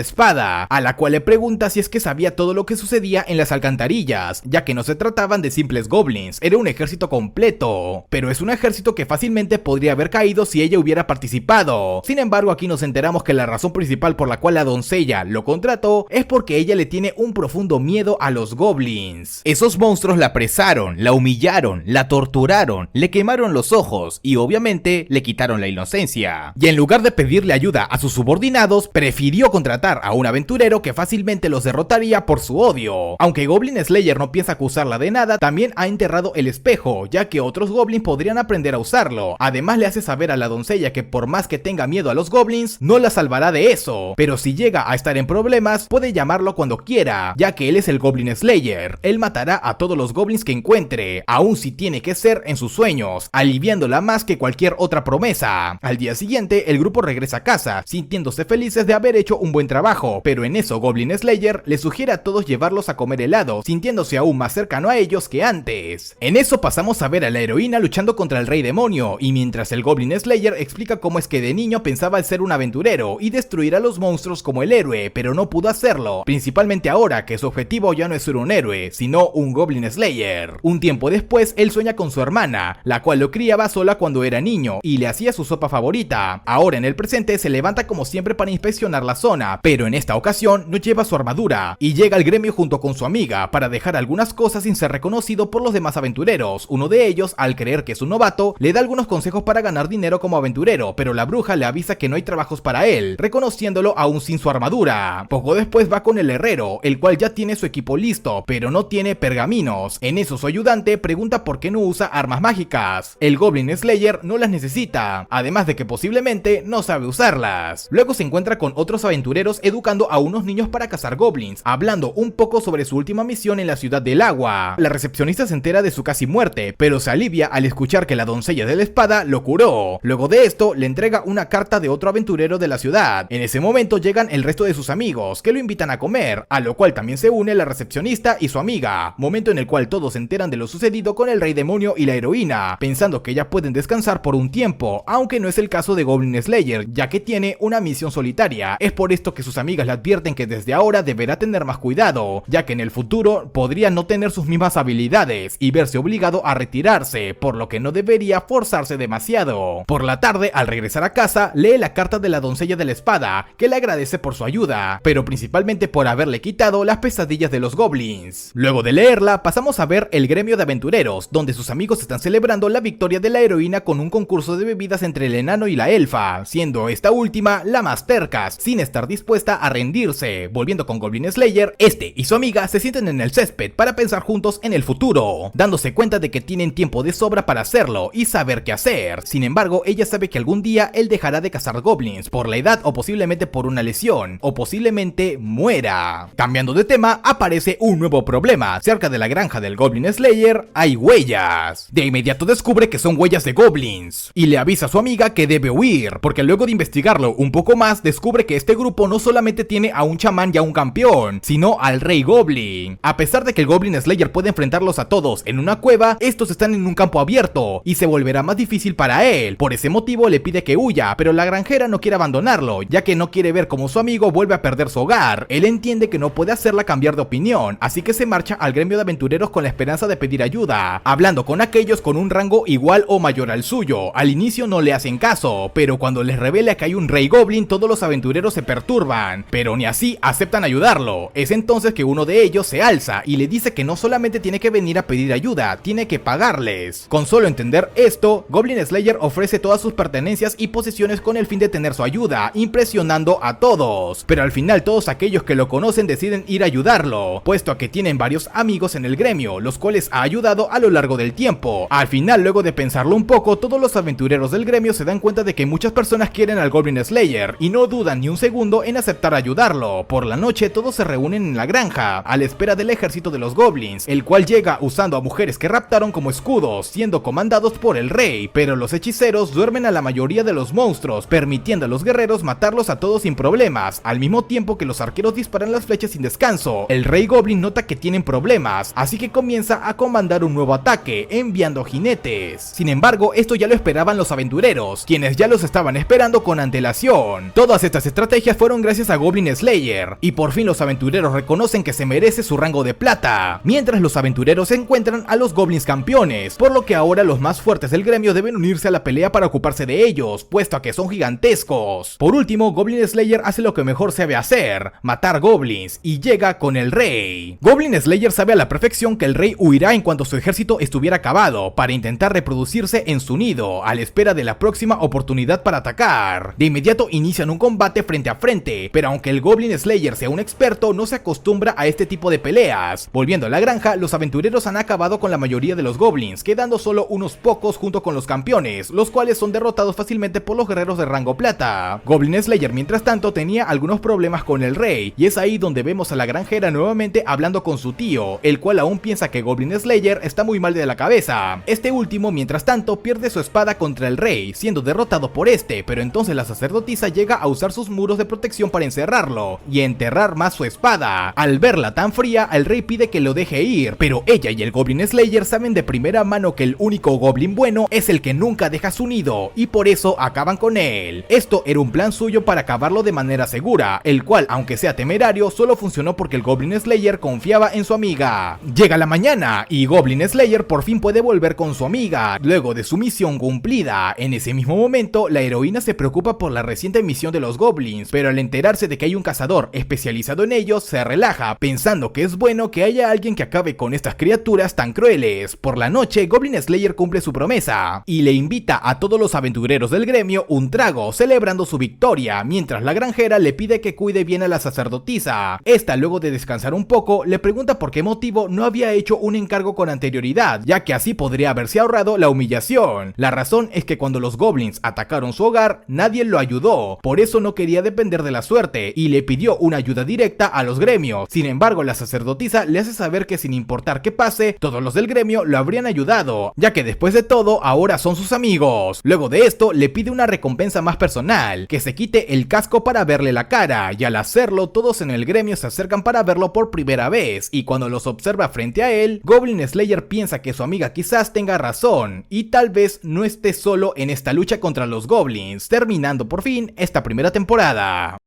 espada, a la cual le pregunta si es que sabía todo lo que sucedía en las alcantarillas, ya que no se trataban de simples goblins, era un ejército completo, pero es un ejército que fácilmente podría haber caído si ella hubiera participado. Sin embargo, aquí nos enteramos que la razón principal por la cual la doncella lo contrató es porque ella le tiene un profundo miedo a los goblins. Esos monstruos la apresaron, la humillaron, la torturaron, le quemaron los ojos y obviamente le quitaron la inocencia. Y en lugar de pedirle ayuda a sus subordinados, prefirió contratar a un aventurero que fácilmente los derrotaría por su odio. Aunque Goblin Slayer no piensa acusarla de nada, también ha enterrado el espejo, ya que otros goblins podrían aprender a usarlo. Además le hace saber a la doncella que por más que tenga miedo a los goblins, no la salvará de eso, pero si llega a estar en problemas, puede llamarlo cuando quiera, ya que él es el Goblin Slayer. Él matará a todos los goblins que encuentre, aun si tiene que ser en sus sueños, aliviándola más que cualquier otra promesa. Al día siguiente, el grupo regresa a casa, sintiéndose felices de haber hecho un buen trabajo, pero en eso Goblin Slayer le sugiere a todos llevarlos a comer helado, sintiéndose aún más cercano a ellos que antes. En eso pasamos a ver a la heroína luchando contra el rey demonio, y mientras el Goblin Slayer explica cómo es que de niño pensaba ser un aventurero y destruir a los monstruos como el héroe, pero no pudo hacerlo, principalmente ahora que su objetivo ya no es ser un héroe, sino un Goblin Slayer. Un tiempo después, él sueña con su hermana, la cual lo criaba sola cuando era niño y le hacía su sopa favorita. Ahora en el presente se levanta como siempre para inspeccionar la zona, pero en esta ocasión no lleva su armadura y llega al gremio junto con su amiga para dejar algunas cosas sin ser reconocido por los demás aventureros. Uno de ellos, al creer que es un novato, le da algunos consejos para ganar dinero como aventurero, pero la bruja le avisa que no hay trabajos para él, reconociéndolo aún sin su armadura. Poco después va con el herrero, el cual ya tiene su equipo listo, pero no tiene pergaminos. En eso su ayudante pregunta por qué no usa armas mágicas. El Goblin Slayer no las necesita, además de que posiblemente no sabe usarlas. Luego se encuentra con otros aventureros educando a unos niños para cazar goblins, hablando un poco sobre su última misión en la ciudad del agua. La recepcionista se entera de su casi muerte, pero se alivia al escuchar que la doncella de la espada lo curó. Luego de esto, le entrega una carta de otro aventurero de la ciudad. En ese momento llegan el resto de sus amigos, que lo invitan a comer, a lo cual también se une la recepcionista y su amiga, momento en el cual todos se enteran de lo sucedido con el rey demonio y la heroína, pensando que ya pueden descansar por un tiempo, aunque no es el caso de Goblin Slayer, ya que tiene una misión solitaria. Es por esto que sus amigas le advierten que desde ahora deberá tener más cuidado, ya que en el futuro podría no tener sus mismas habilidades y verse obligado a retirarse, por lo que no debería forzarse demasiado. Por la tarde, al regresar a casa, lee la carta de la doncella de la espada, que le agradece por su ayuda, pero principalmente por haberle quitado las pesadillas de los goblins. Luego de leerla, pasamos a ver el gremio de aventureros, donde sus amigos están celebrando la victoria de la heroína con un concurso de bebidas entre el enano y la elfa, siendo esta última la más terca, sin estar dispuesta a rendirse. Volviendo con Goblin Slayer, este y su amiga se sienten en el césped para pensar juntos en el futuro, dándose cuenta de que tienen tiempo de sobra para hacerlo y saber qué hacer. Sin embargo, ella sabe que algún día él dejará de cazar goblins por la edad o posiblemente por una lesión, o posiblemente muera. Cambiando de tema, aparece un nuevo problema. Cerca de la granja del Goblin Slayer hay huellas. De inmediato descubre que son huellas de goblins y le avisa a su amiga que debe huir, porque luego de investigarlo un poco más, descubre que este grupo no solamente tiene a un chamán y a un campeón, sino al rey goblin. A pesar de que el Goblin Slayer puede enfrentarlos a todos en una cueva, estos están en un campo abierto y se volverá más difícil para él. Por ese motivo le pide que huya, pero la granjera no quiere abandonarlo, ya que no quiere ver cómo su amigo vuelve a perder su hogar. Él entiende que no puede hacerla cambiar de opinión, así que se marcha al gremio de aventureros con la esperanza de pedir ayuda, hablando con aquellos con un rango igual o mayor al suyo. Al inicio no le hacen caso, pero cuando les revela que hay un rey goblin, todos los aventureros se perturban, pero ni así aceptan ayudarlo. Es entonces que uno de ellos se alza y le dice que no solamente tiene que venir a pedir ayuda, tiene que pagarles. Con solo entender esto, Goblin Slayer ofrece todas sus pertenencias y posesiones con el fin de tener su ayuda, impresionando a todos. Pero al final todos aquellos que lo conocen deciden ir a ayudarlo, puesto a que tienen varios amigos en el gremio, los cuales ha ayudado a lo largo del tiempo. Al final, luego de pensarlo un poco, todos los aventureros del gremio se dan cuenta de que muchas personas quieren al Goblin Slayer y no dudan ni un segundo en aceptar ayudarlo. Por la noche todos se reúnen en la granja, a la espera del ejército de los goblins, el cual llega usando a mujeres que raptaron como escudos, siendo comandados por el rey, pero los hechiceros duermen a la mayoría de los monstruos, permitiendo a los guerreros matarlos a todos sin problemas, al mismo tiempo que los arqueros disparan las flechas sin descanso. El rey goblin nota que tienen problemas, así que comienza a comandar un nuevo ataque, enviando jinetes. Sin embargo, esto ya lo esperaban los aventureros, aventureros, quienes ya los estaban esperando con antelación. Todas estas estrategias fueron gracias a Goblin Slayer, y por fin los aventureros reconocen que se merece su rango de plata, mientras los aventureros encuentran a los goblins campeones, por lo que ahora los más fuertes del gremio deben unirse a la pelea para ocuparse de ellos, puesto a que son gigantescos. Por último, Goblin Slayer hace lo que mejor sabe hacer, matar goblins, y llega con el rey. Goblin Slayer sabe a la perfección que el rey huirá en cuanto su ejército estuviera acabado, para intentar reproducirse en su nido, a la espera de la próxima oportunidad para atacar. De inmediato inician un combate frente a frente, pero aunque el Goblin Slayer sea un experto, no se acostumbra a este tipo de peleas. Volviendo a la granja, los aventureros han acabado con la mayoría de los goblins, quedando solo unos pocos junto con los campeones, los cuales son derrotados fácilmente por los guerreros de rango plata. Goblin Slayer, mientras tanto, tenía algunos problemas con el rey, y es ahí donde vemos a la granjera nuevamente hablando con su tío, el cual aún piensa que Goblin Slayer está muy mal de la cabeza. Este último, mientras tanto, pierde su espada contra el rey, siendo derrotado por este, pero entonces la sacerdotisa llega a usar sus muros de protección para encerrarlo y enterrar más su espada. Al verla tan fría, el rey pide que lo deje ir, pero ella y el Goblin Slayer saben de primera mano que el único goblin bueno es el que nunca deja su nido, y por eso acaban con él. Esto era un plan suyo para acabarlo de manera segura, el cual, aunque sea temerario, solo funcionó porque el Goblin Slayer confiaba en su amiga. Llega la mañana y Goblin Slayer por fin puede volver con su amiga, luego de su misión cumplida. En ese mismo momento, la heroína se preocupa por la reciente misión de los goblins, pero al enterarse de que hay un cazador especializado en ellos, se relaja, pensando que es bueno que haya alguien que acabe con estas criaturas tan crueles. Por la noche, Goblin Slayer cumple su promesa y le invita a todos los aventureros del gremio un trago, celebrando su victoria, mientras la granjera le pide que cuide bien a la sacerdotisa. Esta, luego de descansar un poco, le pregunta por qué motivo no había hecho un encargo con anterioridad, ya que así podría haberse ahorrado la humillación. La razón es que cuando los goblins atacaron su hogar, nadie lo ayudó, por eso no quería depender de la suerte, y le pidió una ayuda directa a los gremios. Sin embargo, la sacerdotisa le hace saber que sin importar qué pase, todos los del gremio lo habrían ayudado, ya que después de todo, ahora son sus amigos. Luego de esto, le pide una recompensa más personal, que se quite el casco para verle la cara, y al hacerlo, todos en el gremio se acercan para verlo por primera vez, y cuando los observa frente a él, Goblin Slayer piensa que su amiga quizás tenga razón, y tal vez no esté solo en esta lucha contra los goblins, terminando por fin esta primera temporada.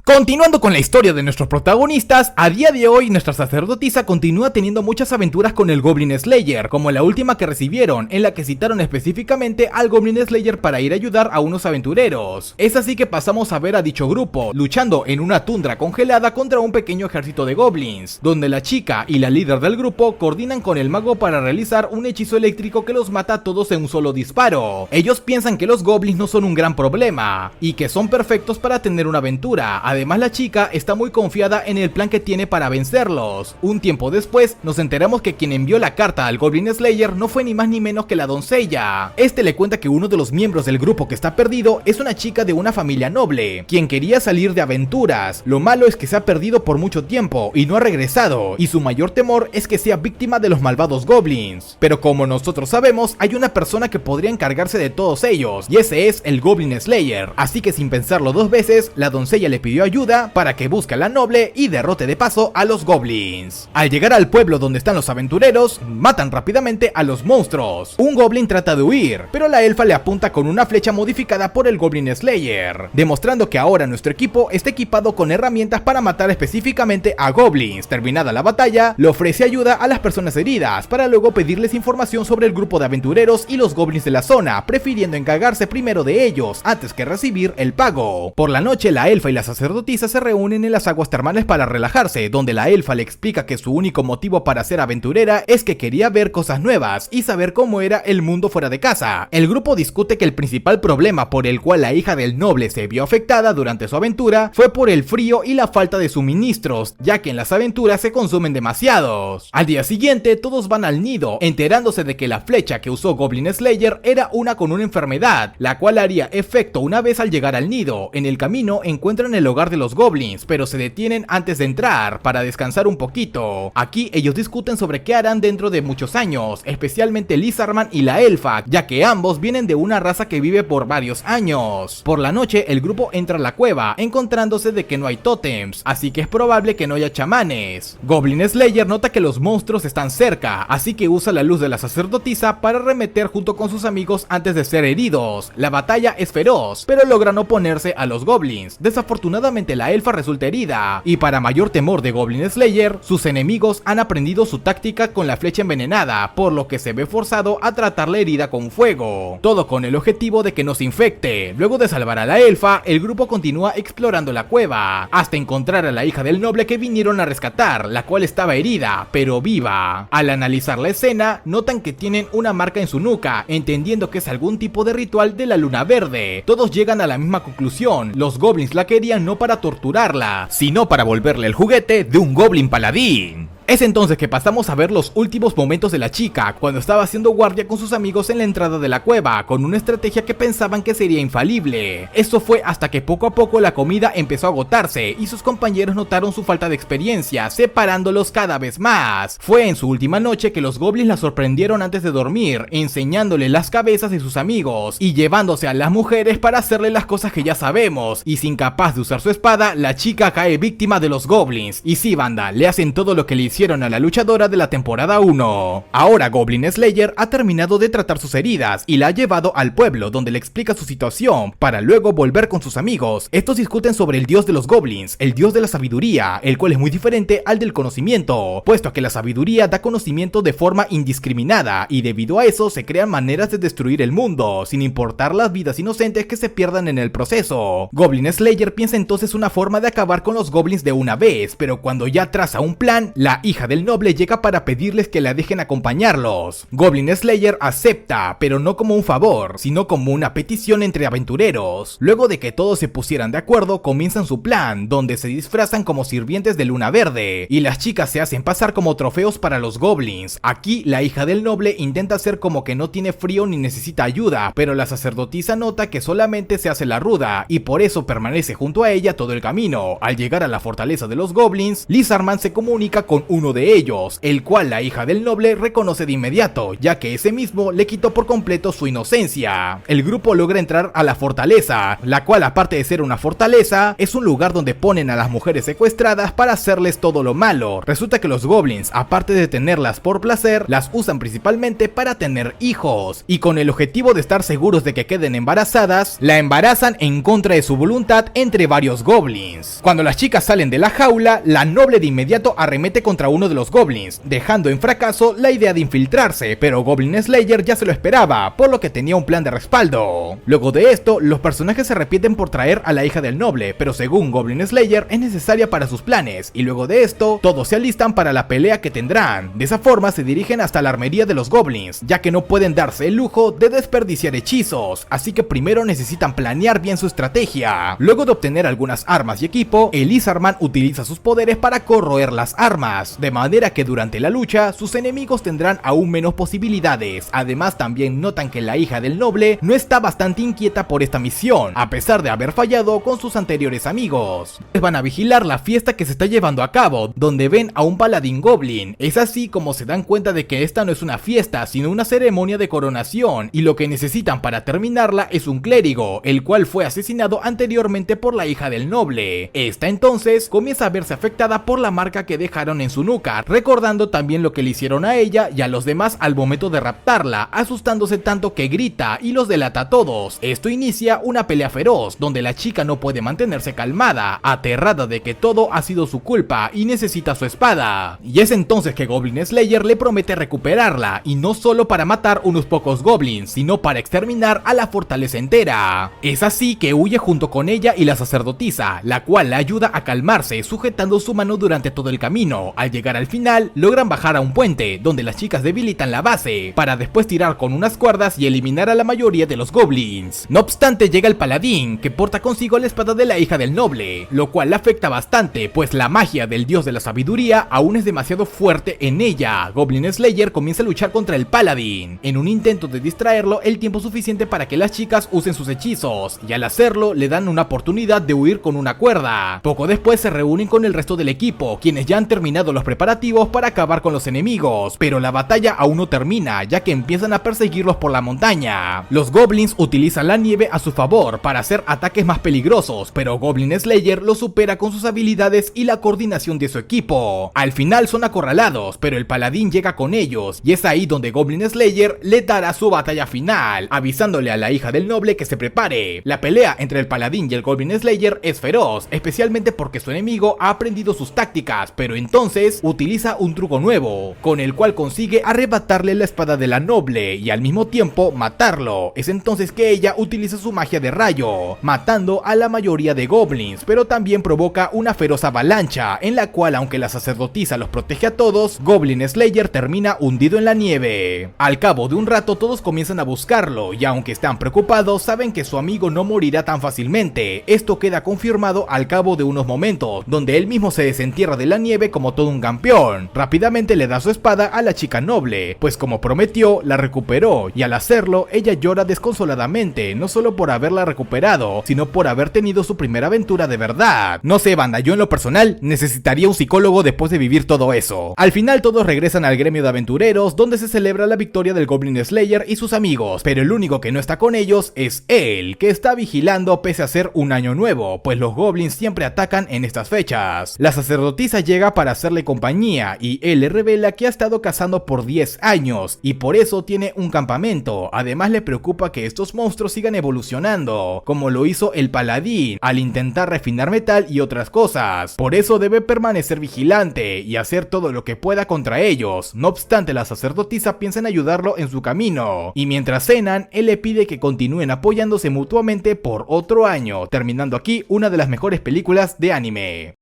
Continuando con la historia de nuestros protagonistas, a día de hoy nuestra sacerdotisa continúa teniendo muchas aventuras con el Goblin Slayer, como la última que recibieron, en la que citaron específicamente al Goblin Slayer para ir a ayudar a unos aventureros. Es así que pasamos a ver a dicho grupo, luchando en una tundra congelada contra un pequeño ejército de goblins, donde la chica y la líder del grupo coordinan con el mago para realizar un hechizo eléctrico que los mata a todos en un solo disparo. Ellos piensan que los goblins no son un gran problema, y que son perfectos para tener una aventura. Además, la chica está muy confiada en el plan que tiene para vencerlos. Un tiempo después, nos enteramos que quien envió la carta al Goblin Slayer no fue ni más ni menos que la doncella. Este le cuenta que uno de los miembros del grupo que está perdido es una chica de una familia noble, quien quería salir de aventuras. Lo malo es que se ha perdido por mucho tiempo y no ha regresado, y su mayor temor es que sea víctima de los malvados goblins. Pero como nosotros sabemos, hay una persona que podría encargarse de todos ellos, y ese es el Goblin Slayer. Así que sin pensarlo dos veces, la doncella le pidió ayuda para que busque a la noble y derrote de paso a los goblins. Al llegar al pueblo donde están los aventureros, matan rápidamente a los monstruos. Un goblin trata de huir, pero la elfa le apunta con una flecha modificada por el Goblin Slayer, demostrando que ahora nuestro equipo está equipado con herramientas para matar específicamente a goblins. Terminada la batalla, le ofrece ayuda a las personas heridas, para luego pedirles información sobre el grupo de aventureros y los goblins de la zona, prefiriendo encargarse primero de ellos antes que recibir el pago. Por la noche, la elfa y la sacerdotisa se reúnen en las aguas termales para relajarse, donde la elfa le explica que su único motivo para ser aventurera es que quería ver cosas nuevas y saber cómo era el mundo fuera de casa. El grupo discute que el principal problema por el cual la hija del noble se vio afectada durante su aventura fue por el frío y la falta de suministros, ya que en las aventuras se consumen demasiados. Al día siguiente, todos van al nido, enterándose de que la flecha que usó Goblin Slayer era una con una enfermedad, la cual haría efecto una vez al llegar al nido. En el camino encuentran el hogar hogar de los goblins, pero se detienen antes de entrar para descansar un poquito. Aquí ellos discuten sobre qué harán dentro de muchos años, especialmente Lizardman y la elfa, ya que ambos vienen de una raza que vive por varios años. Por la noche el grupo entra a la cueva, encontrándose de que no hay tótems, así que es probable que no haya chamanes. Goblin Slayer nota que los monstruos están cerca, así que usa la luz de la sacerdotisa para arremeter junto con sus amigos antes de ser heridos. La batalla es feroz, pero logran oponerse a los goblins. Desafortunadamente la elfa resulta herida, y para mayor temor de Goblin Slayer, sus enemigos han aprendido su táctica con la flecha envenenada, por lo que se ve forzado a tratar la herida con fuego, todo con el objetivo de que no se infecte. Luego de salvar a la elfa, el grupo continúa explorando la cueva, hasta encontrar a la hija del noble que vinieron a rescatar, la cual estaba herida, pero viva. Al analizar la escena, notan que tienen una marca en su nuca, entendiendo que es algún tipo de ritual de la luna verde. Todos llegan a la misma conclusión: los goblins la querían no para torturarla, sino para volverle el juguete de un goblin paladín. Es entonces que pasamos a ver los últimos momentos de la chica, cuando estaba haciendo guardia con sus amigos en la entrada de la cueva, con una estrategia que pensaban que sería infalible. Esto fue hasta que poco a poco la comida empezó a agotarse, y sus compañeros notaron su falta de experiencia, separándolos cada vez más. Fue en su última noche que los goblins la sorprendieron antes de dormir, enseñándole las cabezas de sus amigos, y llevándose a las mujeres para hacerle las cosas que ya sabemos, y sin capaz de usar su espada, la chica cae víctima de los goblins. Y sí, banda, le hacen todo lo que le hicieron a la luchadora de la temporada 1. Ahora Goblin Slayer ha terminado de tratar sus heridas y la ha llevado al pueblo, donde le explica su situación, para luego volver con sus amigos. Estos discuten sobre el dios de los goblins, el dios de la sabiduría, el cual es muy diferente al del conocimiento, puesto que la sabiduría da conocimiento de forma indiscriminada, y debido a eso se crean maneras de destruir el mundo, sin importar las vidas inocentes que se pierdan en el proceso. Goblin Slayer piensa entonces una forma de acabar con los goblins de una vez, pero cuando ya traza un plan, la hija del noble llega para pedirles que la dejen acompañarlos. Goblin Slayer acepta, pero no como un favor, sino como una petición entre aventureros. Luego de que todos se pusieran de acuerdo, comienzan su plan, donde se disfrazan como sirvientes de Luna Verde, y las chicas se hacen pasar como trofeos para los goblins. Aquí, la hija del noble intenta hacer como que no tiene frío ni necesita ayuda, pero la sacerdotisa nota que solamente se hace la ruda, y por eso permanece junto a ella todo el camino. Al llegar a la fortaleza de los goblins, Lizardman se comunica con uno de ellos, el cual la hija del noble reconoce de inmediato, ya que ese mismo le quitó por completo su inocencia. El grupo logra entrar a la fortaleza, la cual, aparte de ser una fortaleza, es un lugar donde ponen a las mujeres secuestradas para hacerles todo lo malo. Resulta que los goblins, aparte de tenerlas por placer, las usan principalmente para tener hijos, y con el objetivo de estar seguros de que queden embarazadas, la embarazan en contra de su voluntad entre varios goblins. Cuando las chicas salen de la jaula, la noble de inmediato arremete contra uno de los goblins, dejando en fracaso la idea de infiltrarse, pero Goblin Slayer ya se lo esperaba, por lo que tenía un plan de respaldo. Luego de esto, los personajes se arrepienten por traer a la hija del noble, pero según Goblin Slayer es necesaria para sus planes, y luego de esto, todos se alistan para la pelea que tendrán. De esa forma se dirigen hasta la armería de los goblins, ya que no pueden darse el lujo de desperdiciar hechizos, así que primero necesitan planear bien su estrategia. Luego de obtener algunas armas y equipo, el Lizardman utiliza sus poderes para corroer las armas, de manera que durante la lucha sus enemigos tendrán aún menos posibilidades. Además, también notan que la hija del noble no está bastante inquieta por esta misión, a pesar de haber fallado con sus anteriores amigos. Van a vigilar la fiesta que se está llevando a cabo, donde ven a un paladín goblin. Es así como se dan cuenta de que esta no es una fiesta, sino una ceremonia de coronación, y lo que necesitan para terminarla es un clérigo, el cual fue asesinado anteriormente por la hija del noble. Esta entonces comienza a verse afectada por la marca que dejaron en su nuca, recordando también lo que le hicieron a ella y a los demás al momento de raptarla, asustándose tanto que grita y los delata a todos. Esto inicia una pelea feroz, donde la chica no puede mantenerse calmada, aterrada de que todo ha sido su culpa y necesita su espada. Y es entonces que Goblin Slayer le promete recuperarla, y no solo para matar unos pocos goblins, sino para exterminar a la fortaleza entera. Es así que huye junto con ella y la sacerdotisa, la cual la ayuda a calmarse, sujetando su mano durante todo el camino. Al llegar al final, logran bajar a un puente, donde las chicas debilitan la base, para después tirar con unas cuerdas y eliminar a la mayoría de los goblins. No obstante, llega el paladín, que porta consigo la espada de la hija del noble, lo cual la afecta bastante, pues la magia del dios de la sabiduría aún es demasiado fuerte en ella. Goblin Slayer comienza a luchar contra el paladín, en un intento de distraerlo el tiempo suficiente para que las chicas usen sus hechizos, y al hacerlo le dan una oportunidad de huir con una cuerda. Poco después se reúnen con el resto del equipo, quienes ya han terminado los preparativos para acabar con los enemigos, pero la batalla aún no termina, ya que empiezan a perseguirlos por la montaña. Los goblins utilizan la nieve a su favor para hacer ataques más peligrosos, pero Goblin Slayer lo supera con sus habilidades y la coordinación de su equipo. Al final son acorralados, pero el paladín llega con ellos, y es ahí donde Goblin Slayer le dará su batalla final, avisándole a la hija del noble que se prepare. La pelea entre el paladín y el Goblin Slayer es feroz, especialmente porque su enemigo ha aprendido sus tácticas, pero entonces utiliza un truco nuevo, con el cual consigue arrebatarle la espada de la noble y al mismo tiempo matarlo. Es entonces que ella utiliza su magia de rayo, matando a la mayoría de goblins, pero también provoca una feroz avalancha, en la cual aunque la sacerdotisa los protege a todos, Goblin Slayer termina hundido en la nieve. Al cabo de un rato todos comienzan a buscarlo, y aunque están preocupados, saben que su amigo no morirá tan fácilmente. Esto queda confirmado al cabo de unos momentos, donde él mismo se desentierra de la nieve como todo un campeón. Rápidamente le da su espada a la chica noble, pues como prometió, la recuperó, y al hacerlo, ella llora desconsoladamente, no solo por haberla recuperado, sino por haber tenido su primera aventura de verdad. No sé, banda, yo en lo personal necesitaría un psicólogo después de vivir todo eso. Al final todos regresan al gremio de aventureros, donde se celebra la victoria del Goblin Slayer y sus amigos, pero el único que no está con ellos es él, que está vigilando pese a ser un año nuevo, pues los goblins siempre atacan en estas fechas. La sacerdotisa llega para hacerle compañía, y él le revela que ha estado cazando por 10 años, y por eso tiene un campamento. Además le preocupa que estos monstruos sigan evolucionando, como lo hizo el paladín, al intentar refinar metal y otras cosas. Por eso debe permanecer vigilante, y hacer todo lo que pueda contra ellos. No obstante, la sacerdotisa piensa en ayudarlo en su camino, y mientras cenan, él le pide que continúen apoyándose mutuamente por otro año, terminando aquí una de las mejores películas de anime.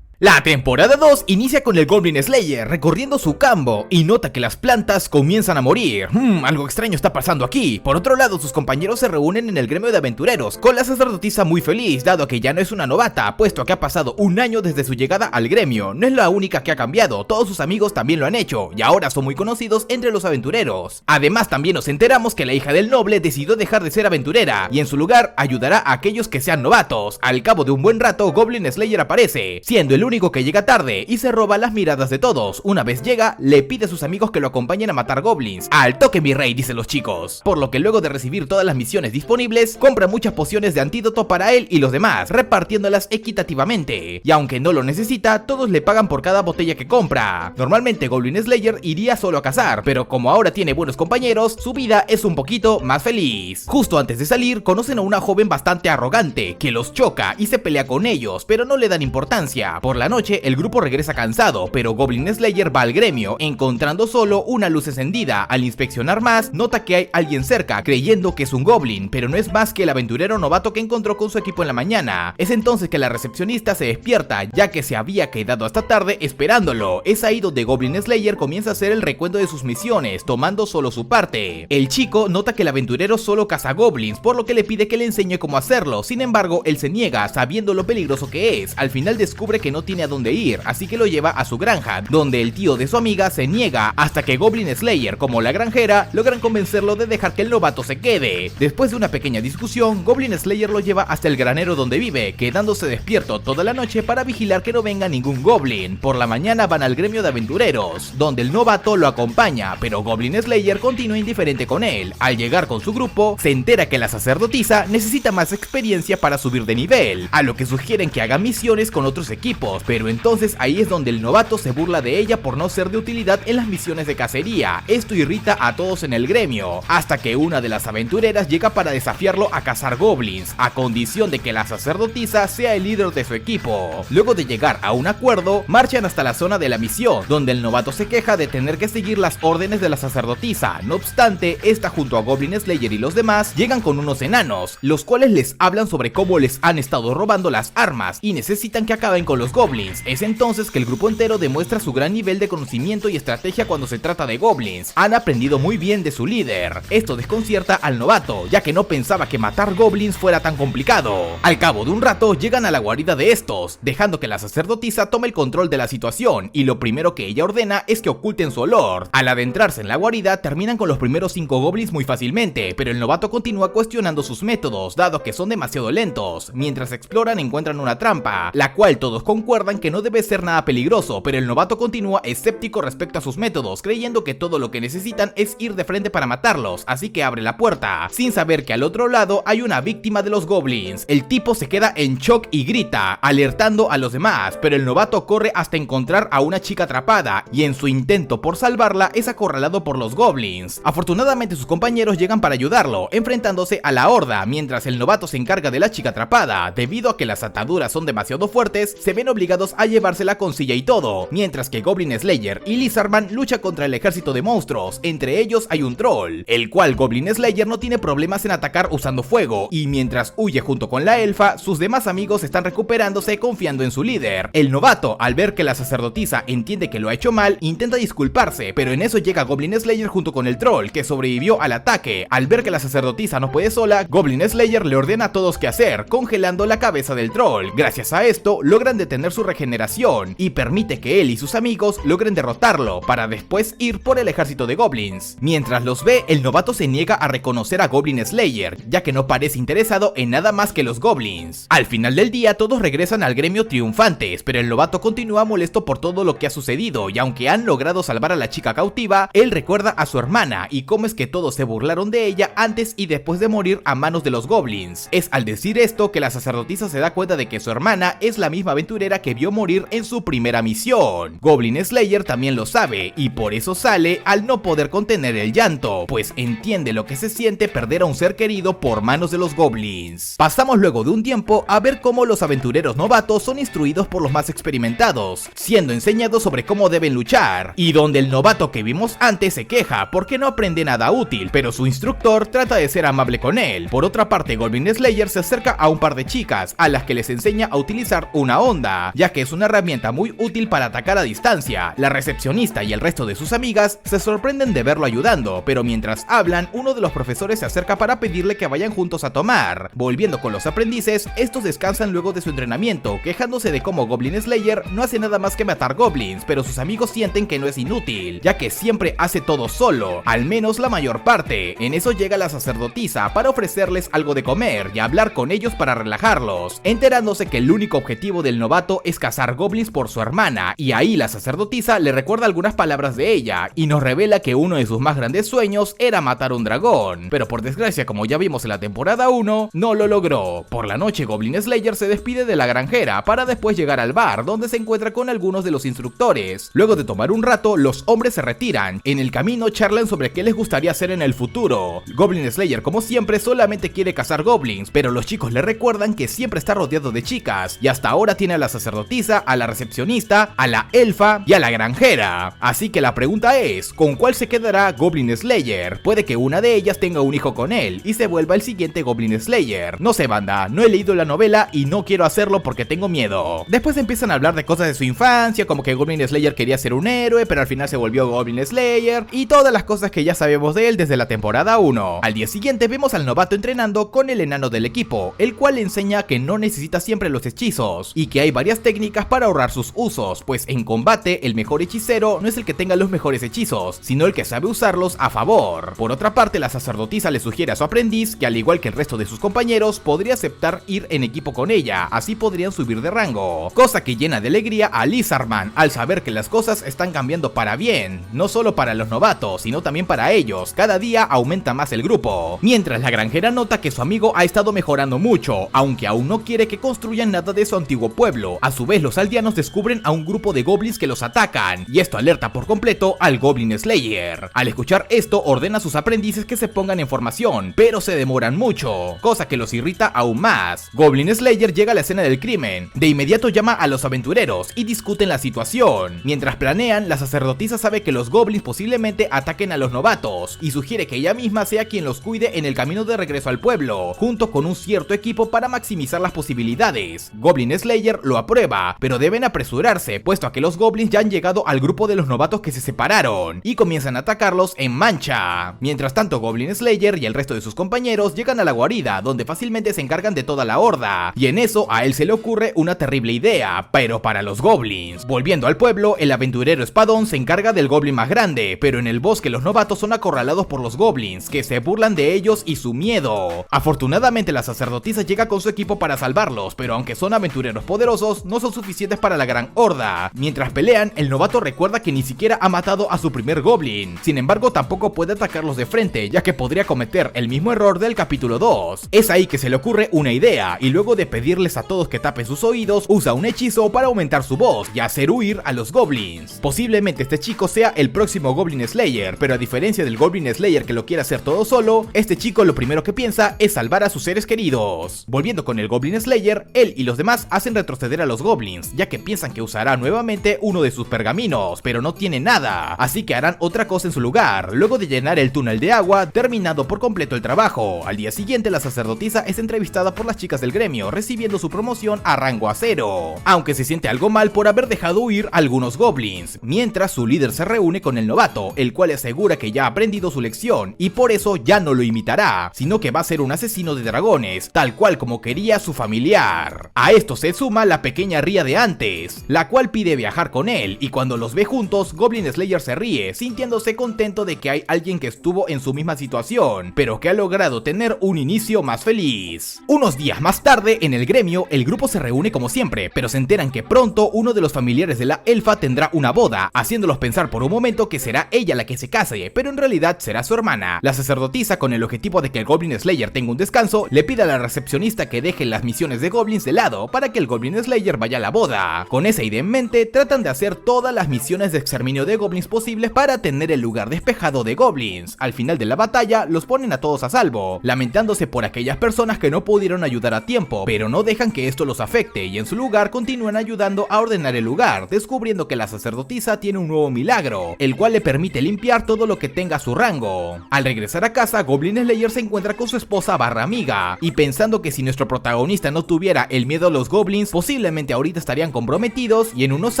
La temporada 2 inicia con el Goblin Slayer recorriendo su campo y nota que las plantas comienzan a morir. Algo extraño está pasando aquí. Por otro lado, sus compañeros se reúnen en el gremio de aventureros, con la sacerdotisa muy feliz, dado que ya no es una novata, puesto que ha pasado un año desde su llegada al gremio. No es la única que ha cambiado, todos sus amigos también lo han hecho, y ahora son muy conocidos entre los aventureros. Además, también nos enteramos que la hija del noble decidió dejar de ser aventurera, y en su lugar ayudará a aquellos que sean novatos. Al cabo de un buen rato, Goblin Slayer aparece, siendo el único que llega tarde, y se roba las miradas de todos. Una vez llega, le pide a sus amigos que lo acompañen a matar goblins. Al toque mi rey, dicen los chicos. Por lo que luego de recibir todas las misiones disponibles, compra muchas pociones de antídoto para él y los demás, repartiéndolas equitativamente. Y aunque no lo necesita, todos le pagan por cada botella que compra. Normalmente Goblin Slayer iría solo a cazar, pero como ahora tiene buenos compañeros, su vida es un poquito más feliz. Justo antes de salir, conocen a una joven bastante arrogante, que los choca y se pelea con ellos, pero no le dan importancia. Por la noche, el grupo regresa cansado, pero Goblin Slayer va al gremio, encontrando solo una luz encendida. Al inspeccionar más, nota que hay alguien cerca, creyendo que es un goblin, pero no es más que el aventurero novato que encontró con su equipo en la mañana. Es entonces que la recepcionista se despierta, ya que se había quedado hasta tarde esperándolo. Es ahí donde Goblin Slayer comienza a hacer el recuento de sus misiones, tomando solo su parte. El chico nota que el aventurero solo caza goblins, por lo que le pide que le enseñe cómo hacerlo. Sin embargo, él se niega, sabiendo lo peligroso que es. Al final descubre que no tiene a dónde ir, así que lo lleva a su granja, donde el tío de su amiga se niega, hasta que Goblin Slayer, como la granjera, logran convencerlo de dejar que el novato se quede. Después de una pequeña discusión, Goblin Slayer lo lleva hasta el granero donde vive, quedándose despierto toda la noche para vigilar que no venga ningún goblin. Por la mañana van al gremio de aventureros, donde el novato lo acompaña, pero Goblin Slayer continúa indiferente con él. Al llegar con su grupo, se entera que la sacerdotisa necesita más experiencia para subir de nivel, a lo que sugieren que haga misiones con otros equipos, pero entonces ahí es donde el novato se burla de ella por no ser de utilidad en las misiones de cacería. Esto irrita a todos en el gremio, hasta que una de las aventureras llega para desafiarlo a cazar goblins, a condición de que la sacerdotisa sea el líder de su equipo. Luego de llegar a un acuerdo, marchan hasta la zona de la misión, donde el novato se queja de tener que seguir las órdenes de la sacerdotisa. No obstante, esta junto a Goblin Slayer y los demás llegan con unos enanos, los cuales les hablan sobre cómo les han estado robando las armas y necesitan que acaben con los goblins. goblins. Es entonces que el grupo entero demuestra su gran nivel de conocimiento y estrategia cuando se trata de goblins. Han aprendido muy bien de su líder. Esto desconcierta al novato, ya que no pensaba que matar goblins fuera tan complicado. Al cabo de un rato llegan a la guarida de estos, dejando que la sacerdotisa tome el control de la situación, y lo primero que ella ordena es que oculten su olor. Al adentrarse en la guarida terminan con los primeros 5 goblins muy fácilmente, pero el novato continúa cuestionando sus métodos, dado que son demasiado lentos. Mientras exploran encuentran una trampa, la cual todos concuerdan que no debe ser nada peligroso, pero el novato continúa escéptico respecto a sus métodos, creyendo que todo lo que necesitan es ir de frente para matarlos, así que abre la puerta, sin saber que al otro lado hay una víctima de los goblins. El tipo se queda en shock y grita, alertando a los demás, pero el novato corre hasta encontrar a una chica atrapada, y en su intento por salvarla es acorralado por los goblins. Afortunadamente sus compañeros llegan para ayudarlo, enfrentándose a la horda, mientras el novato se encarga de la chica atrapada. Debido a que las ataduras son demasiado fuertes, se ven obligados a llevársela con silla y todo, mientras que Goblin Slayer y Lizardman luchan contra el ejército de monstruos. Entre ellos hay un troll, el cual Goblin Slayer no tiene problemas en atacar usando fuego, y mientras huye junto con la elfa, sus demás amigos están recuperándose confiando en su líder. El novato, al ver que la sacerdotisa entiende que lo ha hecho mal, intenta disculparse, pero en eso llega Goblin Slayer junto con el troll, que sobrevivió al ataque. Al ver que la sacerdotisa no puede sola, Goblin Slayer le ordena a todos qué hacer, congelando la cabeza del troll. Gracias a esto, logran detener su regeneración, y permite que él y sus amigos logren derrotarlo, para después ir por el ejército de goblins. Mientras los ve, el novato se niega a reconocer a Goblin Slayer, ya que no parece interesado en nada más que los goblins. Al final del día todos regresan al gremio triunfantes, pero el novato continúa molesto por todo lo que ha sucedido, y aunque han logrado salvar a la chica cautiva, él recuerda a su hermana y cómo es que todos se burlaron de ella antes y después de morir a manos de los goblins. Es al decir esto que la sacerdotisa se da cuenta de que su hermana es la misma aventurera que vio morir en su primera misión. Goblin Slayer también lo sabe, y por eso sale al no poder contener el llanto, pues entiende lo que se siente perder a un ser querido por manos de los goblins. Pasamos luego de un tiempo a ver cómo los aventureros novatos son instruidos por los más experimentados, siendo enseñados sobre cómo deben luchar, y donde el novato que vimos antes se queja porque no aprende nada útil, pero su instructor trata de ser amable con él. Por otra parte, Goblin Slayer se acerca a un par de chicas, a las que les enseña a utilizar una onda, ya que es una herramienta muy útil para atacar a distancia. La recepcionista y el resto de sus amigas se sorprenden de verlo ayudando, pero mientras hablan, uno de los profesores se acerca para pedirle que vayan juntos a tomar. Volviendo con los aprendices, estos descansan luego de su entrenamiento, quejándose de cómo Goblin Slayer no hace nada más que matar goblins, pero sus amigos sienten que no es inútil, ya que siempre hace todo solo, al menos la mayor parte. En eso llega la sacerdotisa para ofrecerles algo de comer y hablar con ellos para relajarlos, enterándose que el único objetivo del novato es cazar goblins por su hermana, y ahí la sacerdotisa le recuerda algunas palabras de ella, y nos revela que uno de sus más grandes sueños era matar un dragón, pero por desgracia, como ya vimos en la temporada 1, no lo logró. Por la noche, Goblin Slayer se despide de la granjera para después llegar al bar, donde se encuentra con algunos de los instructores. Luego de tomar un rato, los hombres se retiran. En el camino charlan sobre qué les gustaría hacer en el futuro. Goblin Slayer, como siempre, solamente quiere cazar goblins, pero los chicos le recuerdan que siempre está rodeado de chicas, y hasta ahora tiene a la sacerdotisa, a la recepcionista, a la elfa y a la granjera. Así que la pregunta es, ¿con cuál se quedará Goblin Slayer? Puede que una de ellas tenga un hijo con él y se vuelva el siguiente Goblin Slayer. No sé, banda, no he leído la novela y no quiero hacerlo porque tengo miedo. Después empiezan a hablar de cosas de su infancia, como que Goblin Slayer quería ser un héroe, pero al final se volvió Goblin Slayer, y todas las cosas que ya sabemos de él desde la temporada 1. Al día siguiente vemos al novato entrenando con el enano del equipo, el cual le enseña que no necesita siempre los hechizos, y que hay varias técnicas para ahorrar sus usos, pues en combate el mejor hechicero no es el que tenga los mejores hechizos, sino el que sabe usarlos a favor. Por otra parte, la sacerdotisa le sugiere a su aprendiz que, al igual que el resto de sus compañeros, podría aceptar ir en equipo con ella, así podrían subir de rango, cosa que llena de alegría a Lizardman al saber que las cosas están cambiando para bien, no solo para los novatos, sino también para ellos. Cada día aumenta más el grupo, mientras la granjera nota que su amigo ha estado mejorando mucho, aunque aún no quiere que construyan nada de su antiguo pueblo. A su vez, los aldeanos descubren a un grupo de goblins que los atacan, y esto alerta por completo al Goblin Slayer. Al escuchar esto, ordena a sus aprendices que se pongan en formación, pero se demoran mucho, cosa que los irrita aún más. Goblin Slayer llega a la escena del crimen, de inmediato llama a los aventureros y discuten la situación. Mientras planean, la sacerdotisa sabe que los goblins posiblemente ataquen a los novatos, y sugiere que ella misma sea quien los cuide en el camino de regreso al pueblo, junto con un cierto equipo para maximizar las posibilidades. Goblin Slayer lo aprueba prueba, pero deben apresurarse, puesto a que los goblins ya han llegado al grupo de los novatos que se separaron, y comienzan a atacarlos en mancha. Mientras tanto, Goblin Slayer y el resto de sus compañeros llegan a la guarida, donde fácilmente se encargan de toda la horda, y en eso a él se le ocurre una terrible idea, pero para los goblins. Volviendo al pueblo, el aventurero Espadón se encarga del goblin más grande, pero en el bosque los novatos son acorralados por los goblins, que se burlan de ellos y su miedo. Afortunadamente la sacerdotisa llega con su equipo para salvarlos, pero aunque son aventureros poderosos, no son suficientes para la gran horda. Mientras pelean, el novato recuerda que ni siquiera ha matado a su primer goblin. Sin embargo, tampoco puede atacarlos de frente, ya que podría cometer el mismo error del capítulo 2. Es ahí que se le ocurre una idea, y luego de pedirles a todos que tapen sus oídos, usa un hechizo para aumentar su voz y hacer huir a los goblins. Posiblemente este chico sea el próximo Goblin Slayer, pero a diferencia del Goblin Slayer que lo quiere hacer todo solo, este chico lo primero que piensa es salvar a sus seres queridos. Volviendo con el Goblin Slayer, él y los demás hacen retroceder a los goblins, ya que piensan que usará nuevamente uno de sus pergaminos, pero no tiene nada, así que harán otra cosa en su lugar, luego de llenar el túnel de agua, terminado por completo el trabajo. Al día siguiente, la sacerdotisa es entrevistada por las chicas del gremio, recibiendo su promoción a rango acero, aunque se siente algo mal por haber dejado huir a algunos goblins, mientras su líder se reúne con el novato, el cual asegura que ya ha aprendido su lección, y por eso ya no lo imitará, sino que va a ser un asesino de dragones, tal cual como quería su familiar. A esto se suma la pequeña Ria de antes, la cual pide viajar con él, y cuando los ve juntos, Goblin Slayer se ríe, sintiéndose contento de que hay alguien que estuvo en su misma situación, pero que ha logrado tener un inicio más feliz. Unos días más tarde, en el gremio, el grupo se reúne como siempre, pero se enteran que pronto uno de los familiares de la elfa tendrá una boda, haciéndolos pensar por un momento que será ella la que se case, pero en realidad será su hermana. La sacerdotisa, con el objetivo de que el Goblin Slayer tenga un descanso, le pide a la recepcionista que deje las misiones de goblins de lado para que el Goblin Slayer vaya a la boda. Con esa idea en mente, tratan de hacer todas las misiones de exterminio de goblins posibles para tener el lugar despejado de goblins. Al final de la batalla, los ponen a todos a salvo, lamentándose por aquellas personas que no pudieron ayudar a tiempo, pero no dejan que esto los afecte, y en su lugar continúan ayudando a ordenar el lugar, descubriendo que la sacerdotisa tiene un nuevo milagro, el cual le permite limpiar todo lo que tenga a su rango. Al regresar a casa, Goblin Slayer se encuentra con su esposa barra amiga, y pensando que si nuestro protagonista no tuviera el miedo a los goblins, posiblemente ahorita estarían comprometidos y en unos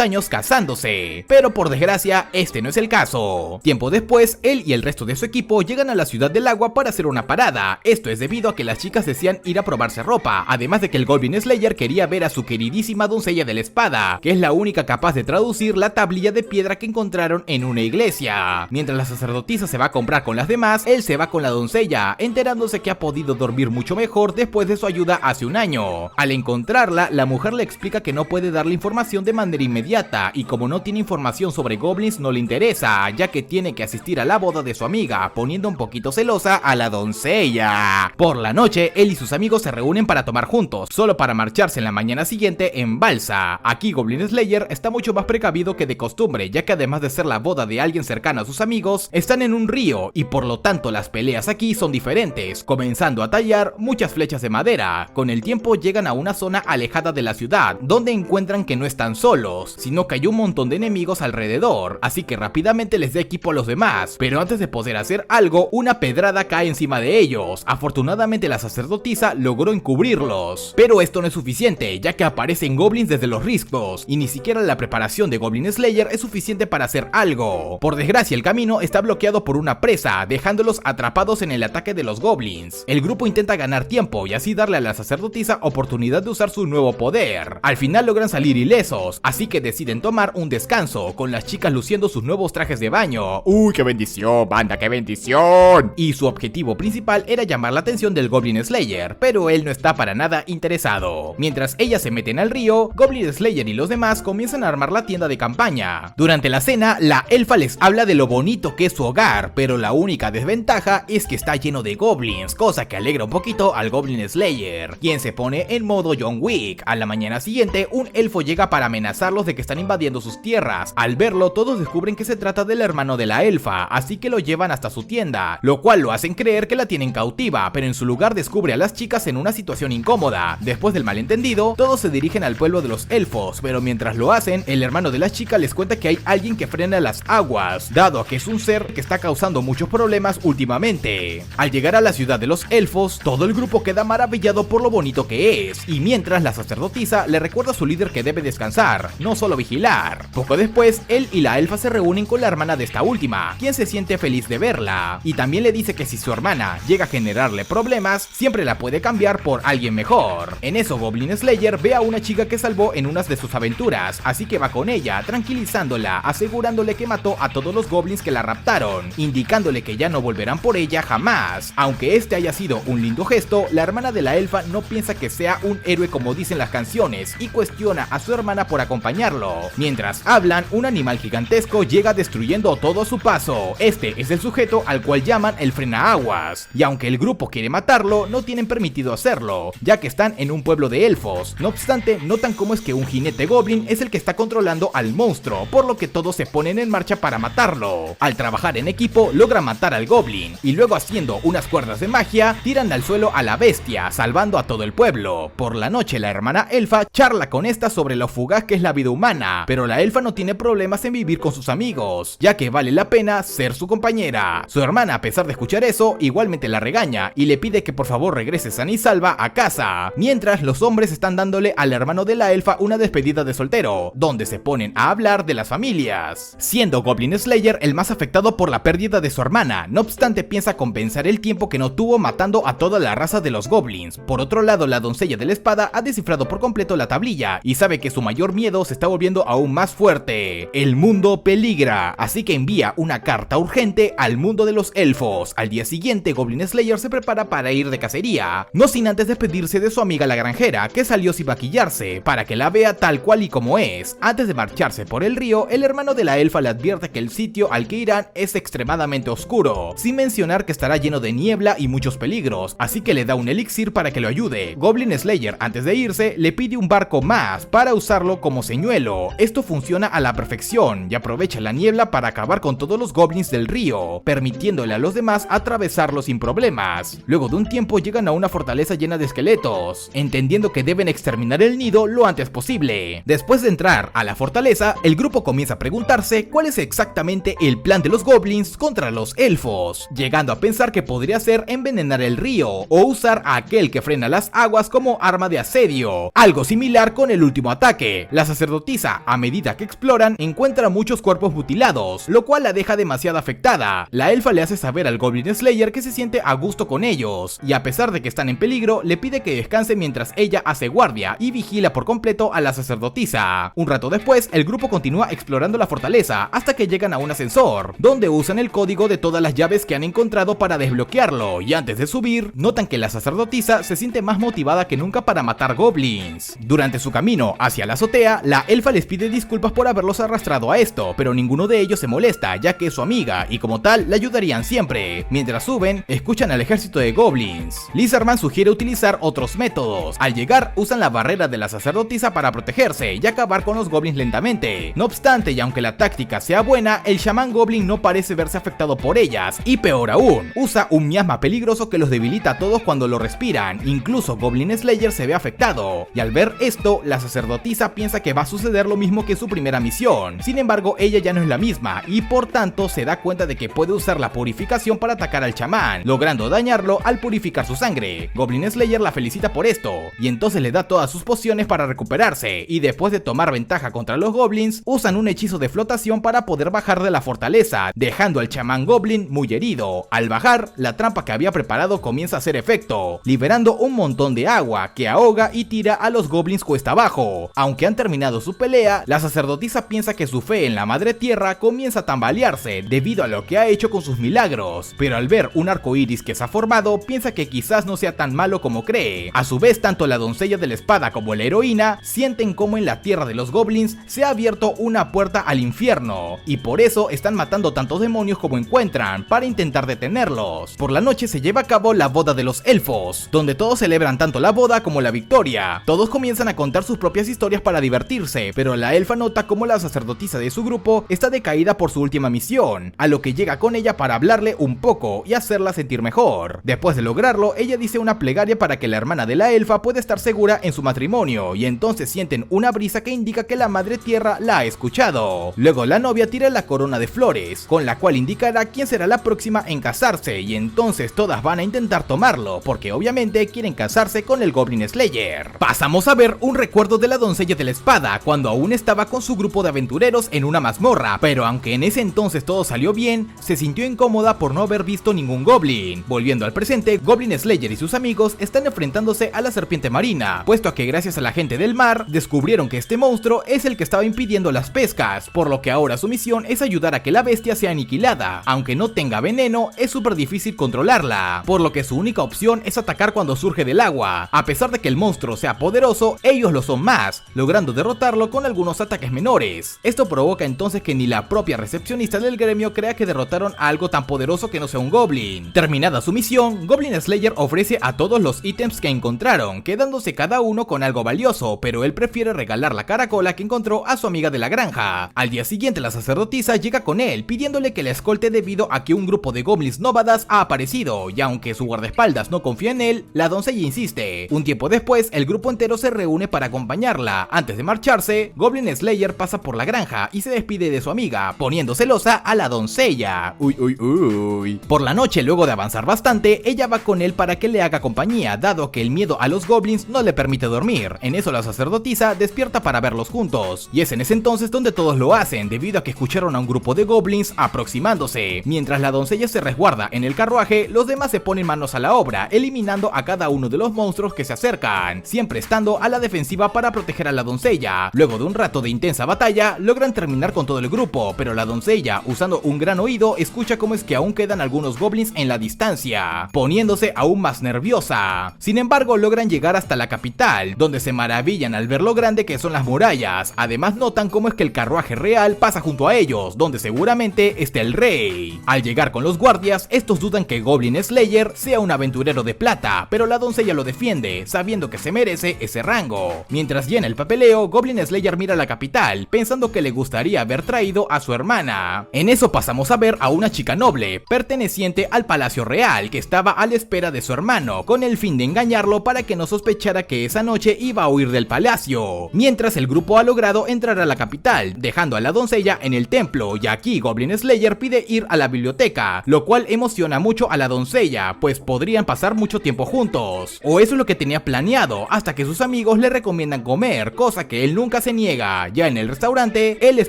años casándose. Pero por desgracia, este no es el caso. Tiempo después, él y el resto de su equipo llegan a la ciudad del agua para hacer una parada. Esto es debido a que las chicas desean ir a probarse ropa, además de que el Goblin Slayer quería ver a su queridísima doncella de la espada, que es la única capaz de traducir la tablilla de piedra que encontraron en una iglesia. Mientras la sacerdotisa se va a comprar con las demás, él se va con la doncella, enterándose que ha podido dormir mucho mejor después de su ayuda hace un año. Al encontrarla, la mujer le explica que no puede darle información de manera inmediata, y como no tiene información sobre goblins no le interesa, ya que tiene que asistir a la boda de su amiga, poniendo un poquito celosa a la doncella. Por la noche, él y sus amigos se reúnen para tomar juntos, solo para marcharse en la mañana siguiente en balsa. Aquí Goblin Slayer está mucho más precavido que de costumbre, ya que además de ser la boda de alguien cercano a sus amigos, están en un río, y por lo tanto las peleas aquí son diferentes, comenzando a tallar muchas flechas de madera. Con el tiempo llegan a una zona alejada de la ciudad, donde encuentran que no están solos, sino que hay un montón de enemigos alrededor, así que rápidamente les da equipo a los demás, pero antes de poder hacer algo, una pedrada cae encima de ellos. Afortunadamente la sacerdotisa logró encubrirlos, pero esto no es suficiente, ya que aparecen goblins desde los riscos, y ni siquiera la preparación de Goblin Slayer es suficiente para hacer algo. Por desgracia, el camino está bloqueado por una presa, dejándolos atrapados en el ataque de los goblins. El grupo intenta ganar tiempo y así darle a la sacerdotisa oportunidad de usar su nuevo poder. Al final logran salir ilesos, así que deciden tomar un descanso, con las chicas luciendo sus nuevos trajes de baño. ¡Uy, qué bendición, banda, qué bendición! Y su objetivo principal era llamar la atención del Goblin Slayer, pero él no está para nada interesado. Mientras ellas se meten al río, Goblin Slayer y los demás comienzan a armar la tienda de campaña. Durante la cena, la elfa les habla de lo bonito que es su hogar, pero la única desventaja es que está lleno de goblins, cosa que alegra un poquito al Goblin Slayer, quien se pone en modo John Wick. A la mañana siguiente, un elfo llega para amenazarlos de que están invadiendo sus tierras. Al verlo, todos descubren que se trata del hermano de la elfa, así que lo llevan hasta su tienda, lo cual lo hacen creer que la tienen cautiva, pero en su lugar descubre a las chicas en una situación incómoda. Después del malentendido, todos se dirigen al pueblo de los elfos, pero mientras lo hacen, el hermano de las chicas les cuenta que hay alguien que frena las aguas, dado que es un ser que está causando muchos problemas últimamente. Al llegar a la ciudad de los elfos, todo el grupo queda maravillado por lo bonito que es, y mientras la sacerdotisa le recuerda a su líder que debe descansar, no solo vigilar. Poco después, él y la elfa se reúnen con la hermana de esta última, quien se siente feliz de verla, y también le dice que si su hermana llega a generarle problemas, siempre la puede cambiar por alguien mejor. En eso Goblin Slayer ve a una chica que salvó en unas de sus aventuras, así que va con ella, tranquilizándola, asegurándole que mató a todos los goblins que la raptaron, indicándole que ya no volverán por ella jamás. Aunque este haya sido un lindo gesto, la hermana de la elfa no piensa que sea un héroe como dicen las canciones y cuestiona a su hermana por acompañarlo. Mientras hablan, un animal gigantesco llega destruyendo todo a su paso. Este es el sujeto al cual llaman el Frenaaguas, y aunque el grupo quiere matarlo, no tienen permitido hacerlo, ya que están en un pueblo de elfos. No obstante, notan cómo es que un jinete goblin es el que está controlando al monstruo, por lo que todos se ponen en marcha para matarlo. Al trabajar en equipo, logran matar al goblin, y luego haciendo unas cuerdas de magia, tiran al suelo a la bestia, salvando a todo el pueblo. Por la noche, la hermana elfa charla con esta sobre lo fugaz que es la vida humana, pero la elfa no tiene problemas en vivir con sus amigos, ya que vale la pena ser su compañera. Su hermana, a pesar de escuchar eso, igualmente la regaña y le pide que por favor regrese sana y salva a casa, mientras los hombres están dándole al hermano de la elfa una despedida de soltero, donde se ponen a hablar de las familias, siendo Goblin Slayer el más afectado por la pérdida de su hermana. No obstante, piensa compensar el tiempo que no tuvo matando a toda la raza de los goblins. Por otro lado, la doncella de la espada ha descifrado por completo la tablilla y sabe que su mayor miedo se está volviendo aún más fuerte. El mundo peligra, así que envía una carta urgente al mundo de los elfos. Al día siguiente, Goblin Slayer se prepara para ir de cacería, no sin antes despedirse de su amiga la granjera, que salió sin maquillarse, para que la vea tal cual y como es. Antes de marcharse por el río, el hermano de la elfa le advierte que el sitio al que irán es extremadamente oscuro, sin mencionar que estará lleno de niebla y muchos peligros, así que le da un elixir para que lo ayude. Goblin Slayer, antes de irse, le pide un barco más para usarlo como señuelo. Esto funciona a la perfección y aprovecha la niebla para acabar con todos los goblins del río, permitiéndole a los demás atravesarlo sin problemas. Luego de un tiempo llegan a una fortaleza llena de esqueletos, entendiendo que deben exterminar el nido lo antes posible. Después de entrar a la fortaleza, el grupo comienza a preguntarse cuál es exactamente el plan de los goblins contra los elfos, llegando a pensar que podría ser envenenar el río o usar a aquel que frena las aguas como arma de asedio, algo similar con el último ataque. La sacerdotisa, a medida que exploran, encuentra muchos cuerpos mutilados, lo cual la deja demasiado afectada. La elfa le hace saber al Goblin Slayer que se siente a gusto con ellos, y a pesar de que están en peligro, le pide que descanse mientras ella hace guardia y vigila por completo a la sacerdotisa. Un rato después, el grupo continúa explorando la fortaleza hasta que llegan a un ascensor, donde usan el código de todas las llaves que han encontrado para desbloquearlo, y antes de subir, notan que la sacerdotisa se siente más motivada que nunca para matar goblins. Durante su camino hacia la azotea, la elfa les pide disculpas por haberlos arrastrado a esto, pero ninguno de ellos se molesta, ya que es su amiga, y como tal, la ayudarían siempre. Mientras suben, escuchan al ejército de goblins. Lizardman sugiere utilizar otros métodos. Al llegar, usan la barrera de la sacerdotisa para protegerse y acabar con los goblins lentamente. No obstante, y aunque la táctica sea buena, el chamán goblin no parece verse afectado por ellas, y peor aún, usa un miasma peligroso que los debilita a todos cuando lo respiran. Incluso Goblin Slayer se ve afectado, y al ver esto, la sacerdotisa piensa que va a suceder lo mismo que en su primera misión. Sin embargo, ella ya no es la misma, y por tanto se da cuenta de que puede usar la purificación para atacar al chamán, logrando dañarlo al purificar su sangre. Goblin Slayer la felicita por esto, y entonces le da todas sus pociones para recuperarse, y después de tomar ventaja contra los goblins, usan un hechizo de flotación para poder bajar de la fortaleza, dejando al chamán goblin muy herido. Al bajar, la trampa que había preparado comienza a hacer efecto, liberando un montón de agua que ahoga y tira a los goblins cuesta abajo. Aunque han terminado su pelea, la sacerdotisa piensa que su fe en la madre tierra comienza a tambalearse debido a lo que ha hecho con sus milagros, pero al ver un arco iris que se ha formado, piensa que quizás no sea tan malo como cree. A su vez, tanto la doncella de la espada como la heroína sienten como en la tierra de los goblins se ha abierto una puerta al infierno, y por eso están matando tantos demonios como encuentran para intentar detenerlos. Por la noche se lleva a cabo la boda de los elfos, donde todos celebran tanto la boda como la victoria. Todos comienzan a contar sus propias historias para divertirse, pero la elfa nota como la sacerdotisa de su grupo está decaída por su última misión, a lo que llega con ella para hablarle un poco y hacerla sentir mejor. Después de lograrlo, ella dice una plegaria para que la hermana de la elfa pueda estar segura en su matrimonio, y entonces sienten una brisa que indica que la madre tierra la ha escuchado. Luego la novia tira la corona de flores, con la cual indicará quién será la próxima en casarse, y entonces todas van a intentar tomarlo, porque obviamente quieren casarse con el Goblin Slayer. Pasamos a ver ver un recuerdo de la doncella de la espada cuando aún estaba con su grupo de aventureros en una mazmorra, pero aunque en ese entonces todo salió bien, se sintió incómoda por no haber visto ningún goblin. Volviendo al presente, Goblin Slayer y sus amigos están enfrentándose a la serpiente marina, puesto a que gracias a la gente del mar descubrieron que este monstruo es el que estaba impidiendo las pescas, por lo que ahora su misión es ayudar a que la bestia sea aniquilada. Aunque no tenga veneno, es súper difícil controlarla, por lo que su única opción es atacar cuando surge del agua. A pesar de que el monstruo sea poderoso, ellos lo son más, logrando derrotarlo con algunos ataques menores. Esto provoca entonces que ni la propia recepcionista del gremio crea que derrotaron a algo tan poderoso que no sea un goblin. Terminada su misión, Goblin Slayer ofrece a todos los ítems que encontraron, quedándose cada uno con algo valioso, pero él prefiere regalar la caracola que encontró a su amiga de la granja. Al día siguiente la sacerdotisa llega con él, pidiéndole que la escolte debido a que un grupo de goblins nómadas ha aparecido, y aunque su guardaespaldas no confía en él, la doncella insiste. Un tiempo después, el grupo entero se reúne para acompañarla. Antes de marcharse, Goblin Slayer pasa por la granja y se despide de su amiga, poniendo celosa a la doncella. Uy. Por la noche, luego de avanzar bastante, ella va con él para que le haga compañía, dado que el miedo a los goblins no le permite dormir. En eso la sacerdotisa despierta para verlos juntos, y es en ese entonces donde todos lo hacen, debido a que escucharon a un grupo de goblins aproximándose. Mientras la doncella se resguarda en el carruaje, los demás se ponen manos a la obra, eliminando a cada uno de los monstruos que se acercan, siempre estando a la defensiva para proteger a la doncella. Luego de un rato de intensa batalla, logran terminar con todo el grupo, pero la doncella, usando un gran oído, escucha cómo es que aún quedan algunos goblins en la distancia, poniéndose aún más nerviosa. Sin embargo, logran llegar hasta la capital, donde se maravillan al ver lo grande que son las murallas. Además notan cómo es que el carruaje real pasa junto a ellos, donde seguramente está el rey. Al llegar con los guardias, estos dudan que Goblin Slayer sea un aventurero de plata, pero la doncella lo defiende, sabiendo que se merece ese rango. Mientras llena el papeleo, Goblin Slayer mira la capital, pensando que le gustaría haber traído a su hermana. En eso pasamos a ver a una chica noble, perteneciente al palacio real, que estaba a la espera de su hermano, con el fin de engañarlo para que no sospechara que esa noche iba a huir del palacio. Mientras el grupo ha logrado entrar a la capital, dejando a la doncella en el templo, y aquí Goblin Slayer pide ir a la biblioteca, lo cual emociona mucho a la doncella, pues podrían pasar mucho tiempo juntos. O eso es lo que tenía planeado, hasta que sus amigos le recomiendan comer, cosa que él nunca se niega. Ya en el restaurante, él les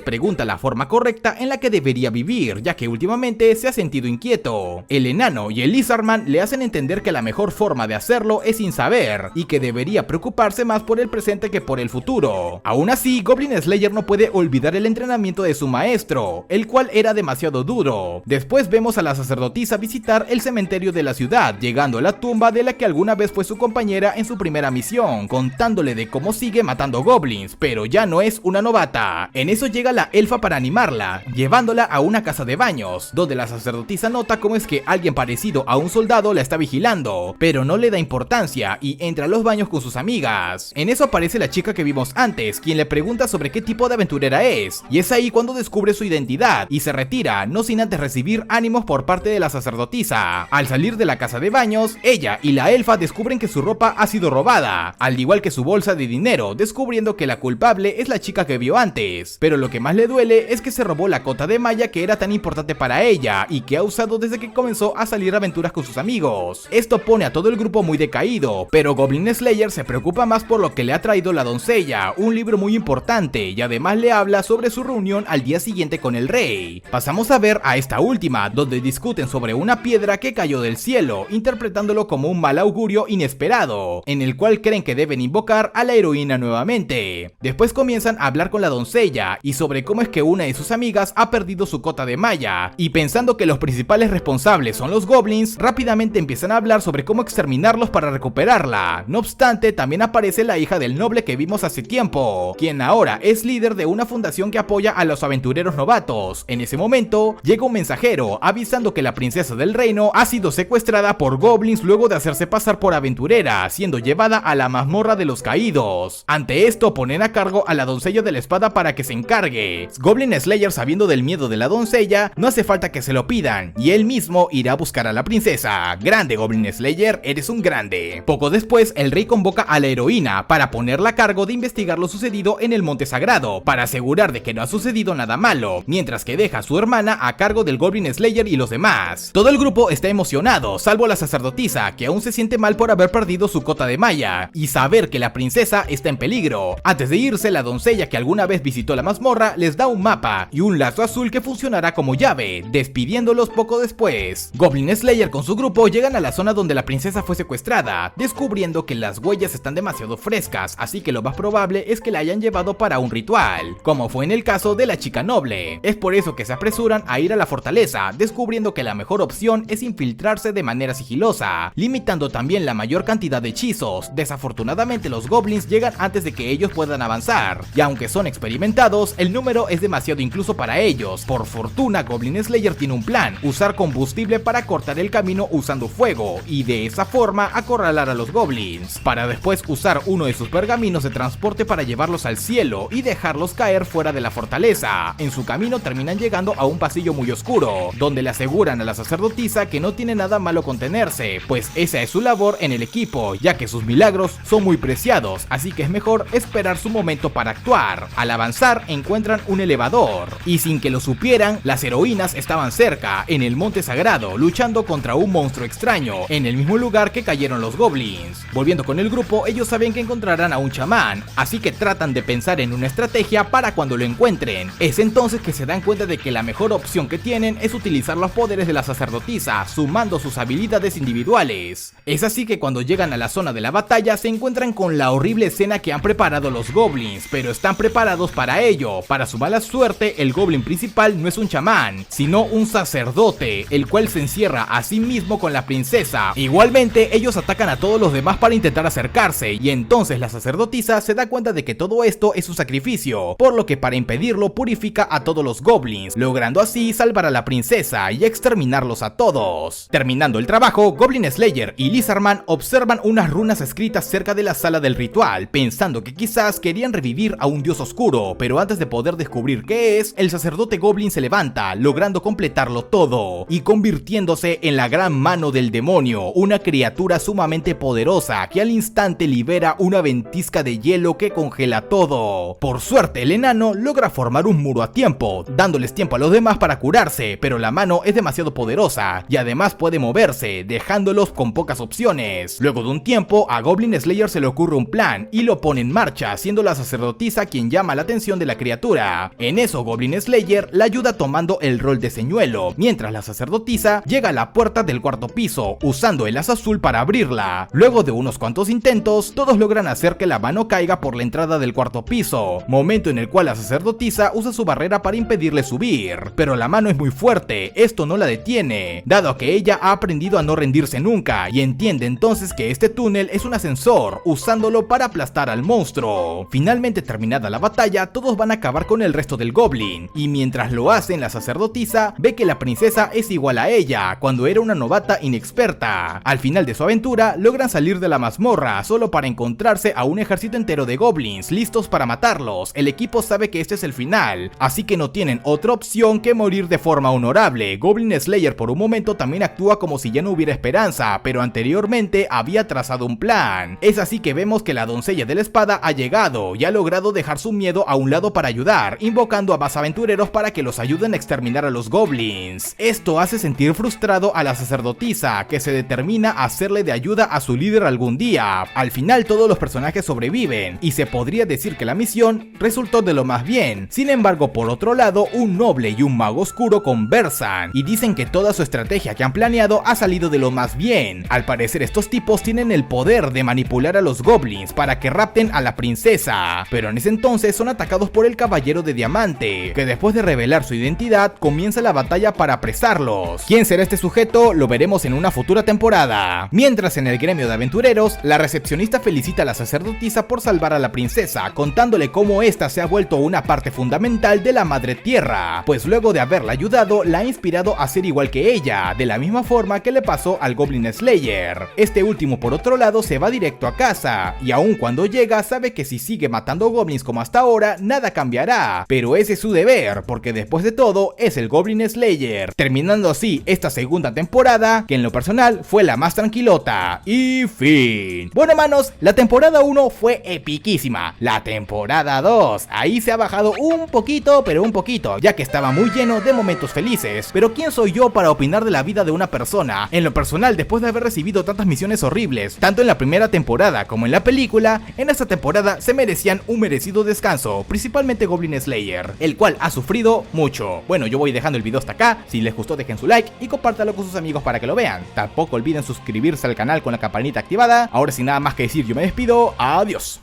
pregunta la forma correcta en la que debería vivir, ya que últimamente se ha sentido inquieto. El enano y el Lizardman le hacen entender que la mejor forma de hacerlo es sin saber, y que debería preocuparse más por el presente que por el futuro. Aún así, Goblin Slayer no puede olvidar el entrenamiento de su maestro, el cual era demasiado duro. Después vemos a la sacerdotisa visitar el cementerio de la ciudad, llegando a la tumba de la que alguna vez fue su compañera en su primera misión, contándole de cómo sigue matando goblins, pero ya no es una novata. En eso llega la elfa para animarla, llevándola a una casa de baños, donde la sacerdotisa nota cómo es que alguien parecido a un soldado la está vigilando, pero no le da importancia y entra a los baños con sus amigas. En eso aparece la chica que vimos antes, quien le pregunta sobre qué tipo de aventurera es, y es ahí cuando descubre su identidad y se retira, no sin antes recibir ánimos por parte de la sacerdotisa. Al salir de la casa de baños, ella y la elfa descubren que su ropa ha sido robada, al igual que su bolsa de dinero, descubriendo que la culpable es la chica que vio antes. Pero lo que más le duele es que se robó la cota de malla que era tan importante para ella y que ha usado desde que comenzó a salir a aventuras con sus amigos. Esto pone a todo el grupo muy decaído, pero Goblin Slayer se preocupa más por lo que le ha traído la doncella, un libro muy importante, y además le habla sobre su reunión al día siguiente con el rey. Pasamos a ver a esta última, donde discuten sobre una piedra que cayó del cielo, interpretándolo como un mal augurio inesperado, en el cual creen que deben invocar a la heroína nuevamente. Después comienzan a hablar con la doncella y sobre cómo es que una de sus amigas ha perdido su cota de malla, y pensando que los principales responsables son los goblins, rápidamente empiezan a hablar sobre cómo exterminarlos para recuperarla. No obstante, también aparece la hija del noble que vimos hace tiempo, quien ahora es líder de una fundación que apoya a los aventureros novatos. En ese momento, llega un mensajero avisando que la princesa del reino ha sido secuestrada por goblins luego de hacerse pasar por aventurera, siendo llevada a la mazmorra de los caídos. Ante esto, ponen a cargo a la doncella de la espada para que se encargue. Goblin Slayer, sabiendo del miedo de la doncella, no hace falta que se lo pidan, y él mismo irá a buscar a la princesa. Grande Goblin Slayer, eres un grande. Poco después, el rey convoca a la heroína para ponerla a cargo de investigar lo sucedido en el monte sagrado, para asegurar de que no ha sucedido nada malo, mientras que deja a su hermana a cargo del Goblin Slayer y los demás. Todo el grupo está emocionado, salvo la sacerdotisa, que aún se siente mal por haber perdido su cota de malla, y saber que la la princesa está en peligro. Antes de irse, la doncella que alguna vez visitó la mazmorra les da un mapa y un lazo azul que funcionará como llave, despidiéndolos poco después. Goblin Slayer con su grupo llegan a la zona donde la princesa fue secuestrada, descubriendo que las huellas están demasiado frescas, así que lo más probable es que la hayan llevado para un ritual, como fue en el caso de la chica noble. Es por eso que se apresuran a ir a la fortaleza, descubriendo que la mejor opción es infiltrarse de manera sigilosa, limitando también la mayor cantidad de hechizos. Desafortunadamente los goblins llegan antes de que ellos puedan avanzar, y aunque son experimentados, el número es demasiado incluso para ellos. Por fortuna, Goblin Slayer tiene un plan: usar combustible para cortar el camino usando fuego, y de esa forma acorralar a los goblins, para después usar uno de sus pergaminos de transporte para llevarlos al cielo y dejarlos caer fuera de la fortaleza. En su camino terminan llegando a un pasillo muy oscuro, donde le aseguran a la sacerdotisa que no tiene nada malo contenerse, pues esa es su labor en el equipo, ya que sus milagros son muy preciados, así que es mejor esperar su momento para actuar. Al avanzar encuentran un elevador, y sin que lo supieran, las heroínas estaban cerca, en el monte sagrado, luchando contra un monstruo extraño, en el mismo lugar que cayeron los goblins. Volviendo con el grupo, ellos saben que encontrarán a un chamán, así que tratan de pensar en una estrategia para cuando lo encuentren. Es entonces que se dan cuenta de que la mejor opción que tienen es utilizar los poderes de la sacerdotisa, sumando sus habilidades individuales. Es así que cuando llegan a la zona de la batalla se encuentran con la horrible escena que han preparado los goblins, pero están preparados para ello. Para su mala suerte, el goblin principal no es un chamán, sino un sacerdote, el cual se encierra a sí mismo con la princesa. Igualmente, ellos atacan a todos los demás para intentar acercarse, y entonces la sacerdotisa se da cuenta de que todo esto es un sacrificio, por lo que para impedirlo purifica a todos los goblins, logrando así salvar a la princesa y exterminarlos a todos. Terminando el trabajo, Goblin Slayer y Lizardman observan unas runas escritas cerca de la sala del ritual, pensando que quizás querían revivir a un dios oscuro, pero antes de poder descubrir qué es, el sacerdote goblin se levanta, logrando completarlo todo, y convirtiéndose en la gran mano del demonio, una criatura sumamente poderosa que al instante libera una ventisca de hielo que congela todo. Por suerte, el enano logra formar un muro a tiempo, dándoles tiempo a los demás para curarse, pero la mano es demasiado poderosa, y además puede moverse, dejándolos con pocas opciones. Luego de un tiempo, a Goblin Slayer se le ocurre un plan, y lo pone en marcha, siendo la sacerdotisa quien llama la atención de la criatura. En eso, Goblin Slayer la ayuda tomando el rol de señuelo, mientras la sacerdotisa llega a la puerta del cuarto piso, usando el haz azul para abrirla. Luego de unos cuantos intentos, todos logran hacer que la mano caiga por la entrada del cuarto piso, momento en el cual la sacerdotisa usa su barrera para impedirle subir, pero la mano es muy fuerte, esto no la detiene, dado que ella ha aprendido a no rendirse nunca, y entiende entonces que este túnel es un ascensor, usándolo para aplastar al monstruo. Finalmente terminada la batalla, todos van a acabar con el resto del goblin, y mientras lo hacen, la sacerdotisa ve que la princesa es igual a ella, cuando era una novata inexperta. Al final de su aventura, logran salir de la mazmorra, solo para encontrarse a un ejército entero de goblins, listos para matarlos. El equipo sabe que este es el final, así que no tienen otra opción que morir de forma honorable. Goblin Slayer por un momento también actúa como si ya no hubiera esperanza, pero anteriormente había trazado un plan. Es así que vemos que la doncella de la espada ha llegado y ha logrado dejar su miedo a un lado para ayudar, invocando a más aventureros para que los ayuden a exterminar a los goblins. Esto hace sentir frustrado a la sacerdotisa, que se determina a hacerle de ayuda a su líder algún día. Al final todos los personajes sobreviven, y se podría decir que la misión resultó de lo más bien. Sin embargo, por otro lado, un noble y un mago oscuro conversan, y dicen que toda su estrategia que han planeado ha salido de lo más bien. Al parecer estos tipos tienen el poder de manipular a los goblins para que rapten a la princesa, pero en ese entonces son atacados por el caballero de diamante, que después de revelar su identidad comienza la batalla para apresarlos. ¿Quién será este sujeto? Lo veremos en una futura temporada. Mientras en el gremio de aventureros, la recepcionista felicita a la sacerdotisa por salvar a la princesa, contándole cómo esta se ha vuelto una parte fundamental de la madre tierra, pues luego de haberla ayudado, la ha inspirado a ser igual que ella, de la misma forma que le pasó al Goblin Slayer. Este último por otro lado se va directo a casa, y aun cuando llega sabe que si sigue matando goblins como hasta ahora, nada cambiará, pero ese es su deber, porque después de todo es el Goblin Slayer, terminando así esta segunda temporada, que en lo personal fue la más tranquilota. Y fin. Bueno hermanos, la temporada 1 fue epiquísima. La temporada 2, ahí se ha bajado un poquito, pero un poquito, ya que estaba muy lleno de momentos felices. Pero ¿quién soy yo para opinar de la vida de una persona? En lo personal, después de haber recibido tantas misiones horribles, tanto en la primera temporada como en la película, en esta temporada se merecían un merecido descanso, principalmente Goblin Slayer, el cual ha sufrido mucho. Bueno, yo voy dejando el video hasta acá. Si les gustó, dejen su like y compártalo con sus amigos para que lo vean. Tampoco olviden suscribirse al canal con la campanita activada. Ahora sin nada más que decir, yo me despido. Adiós.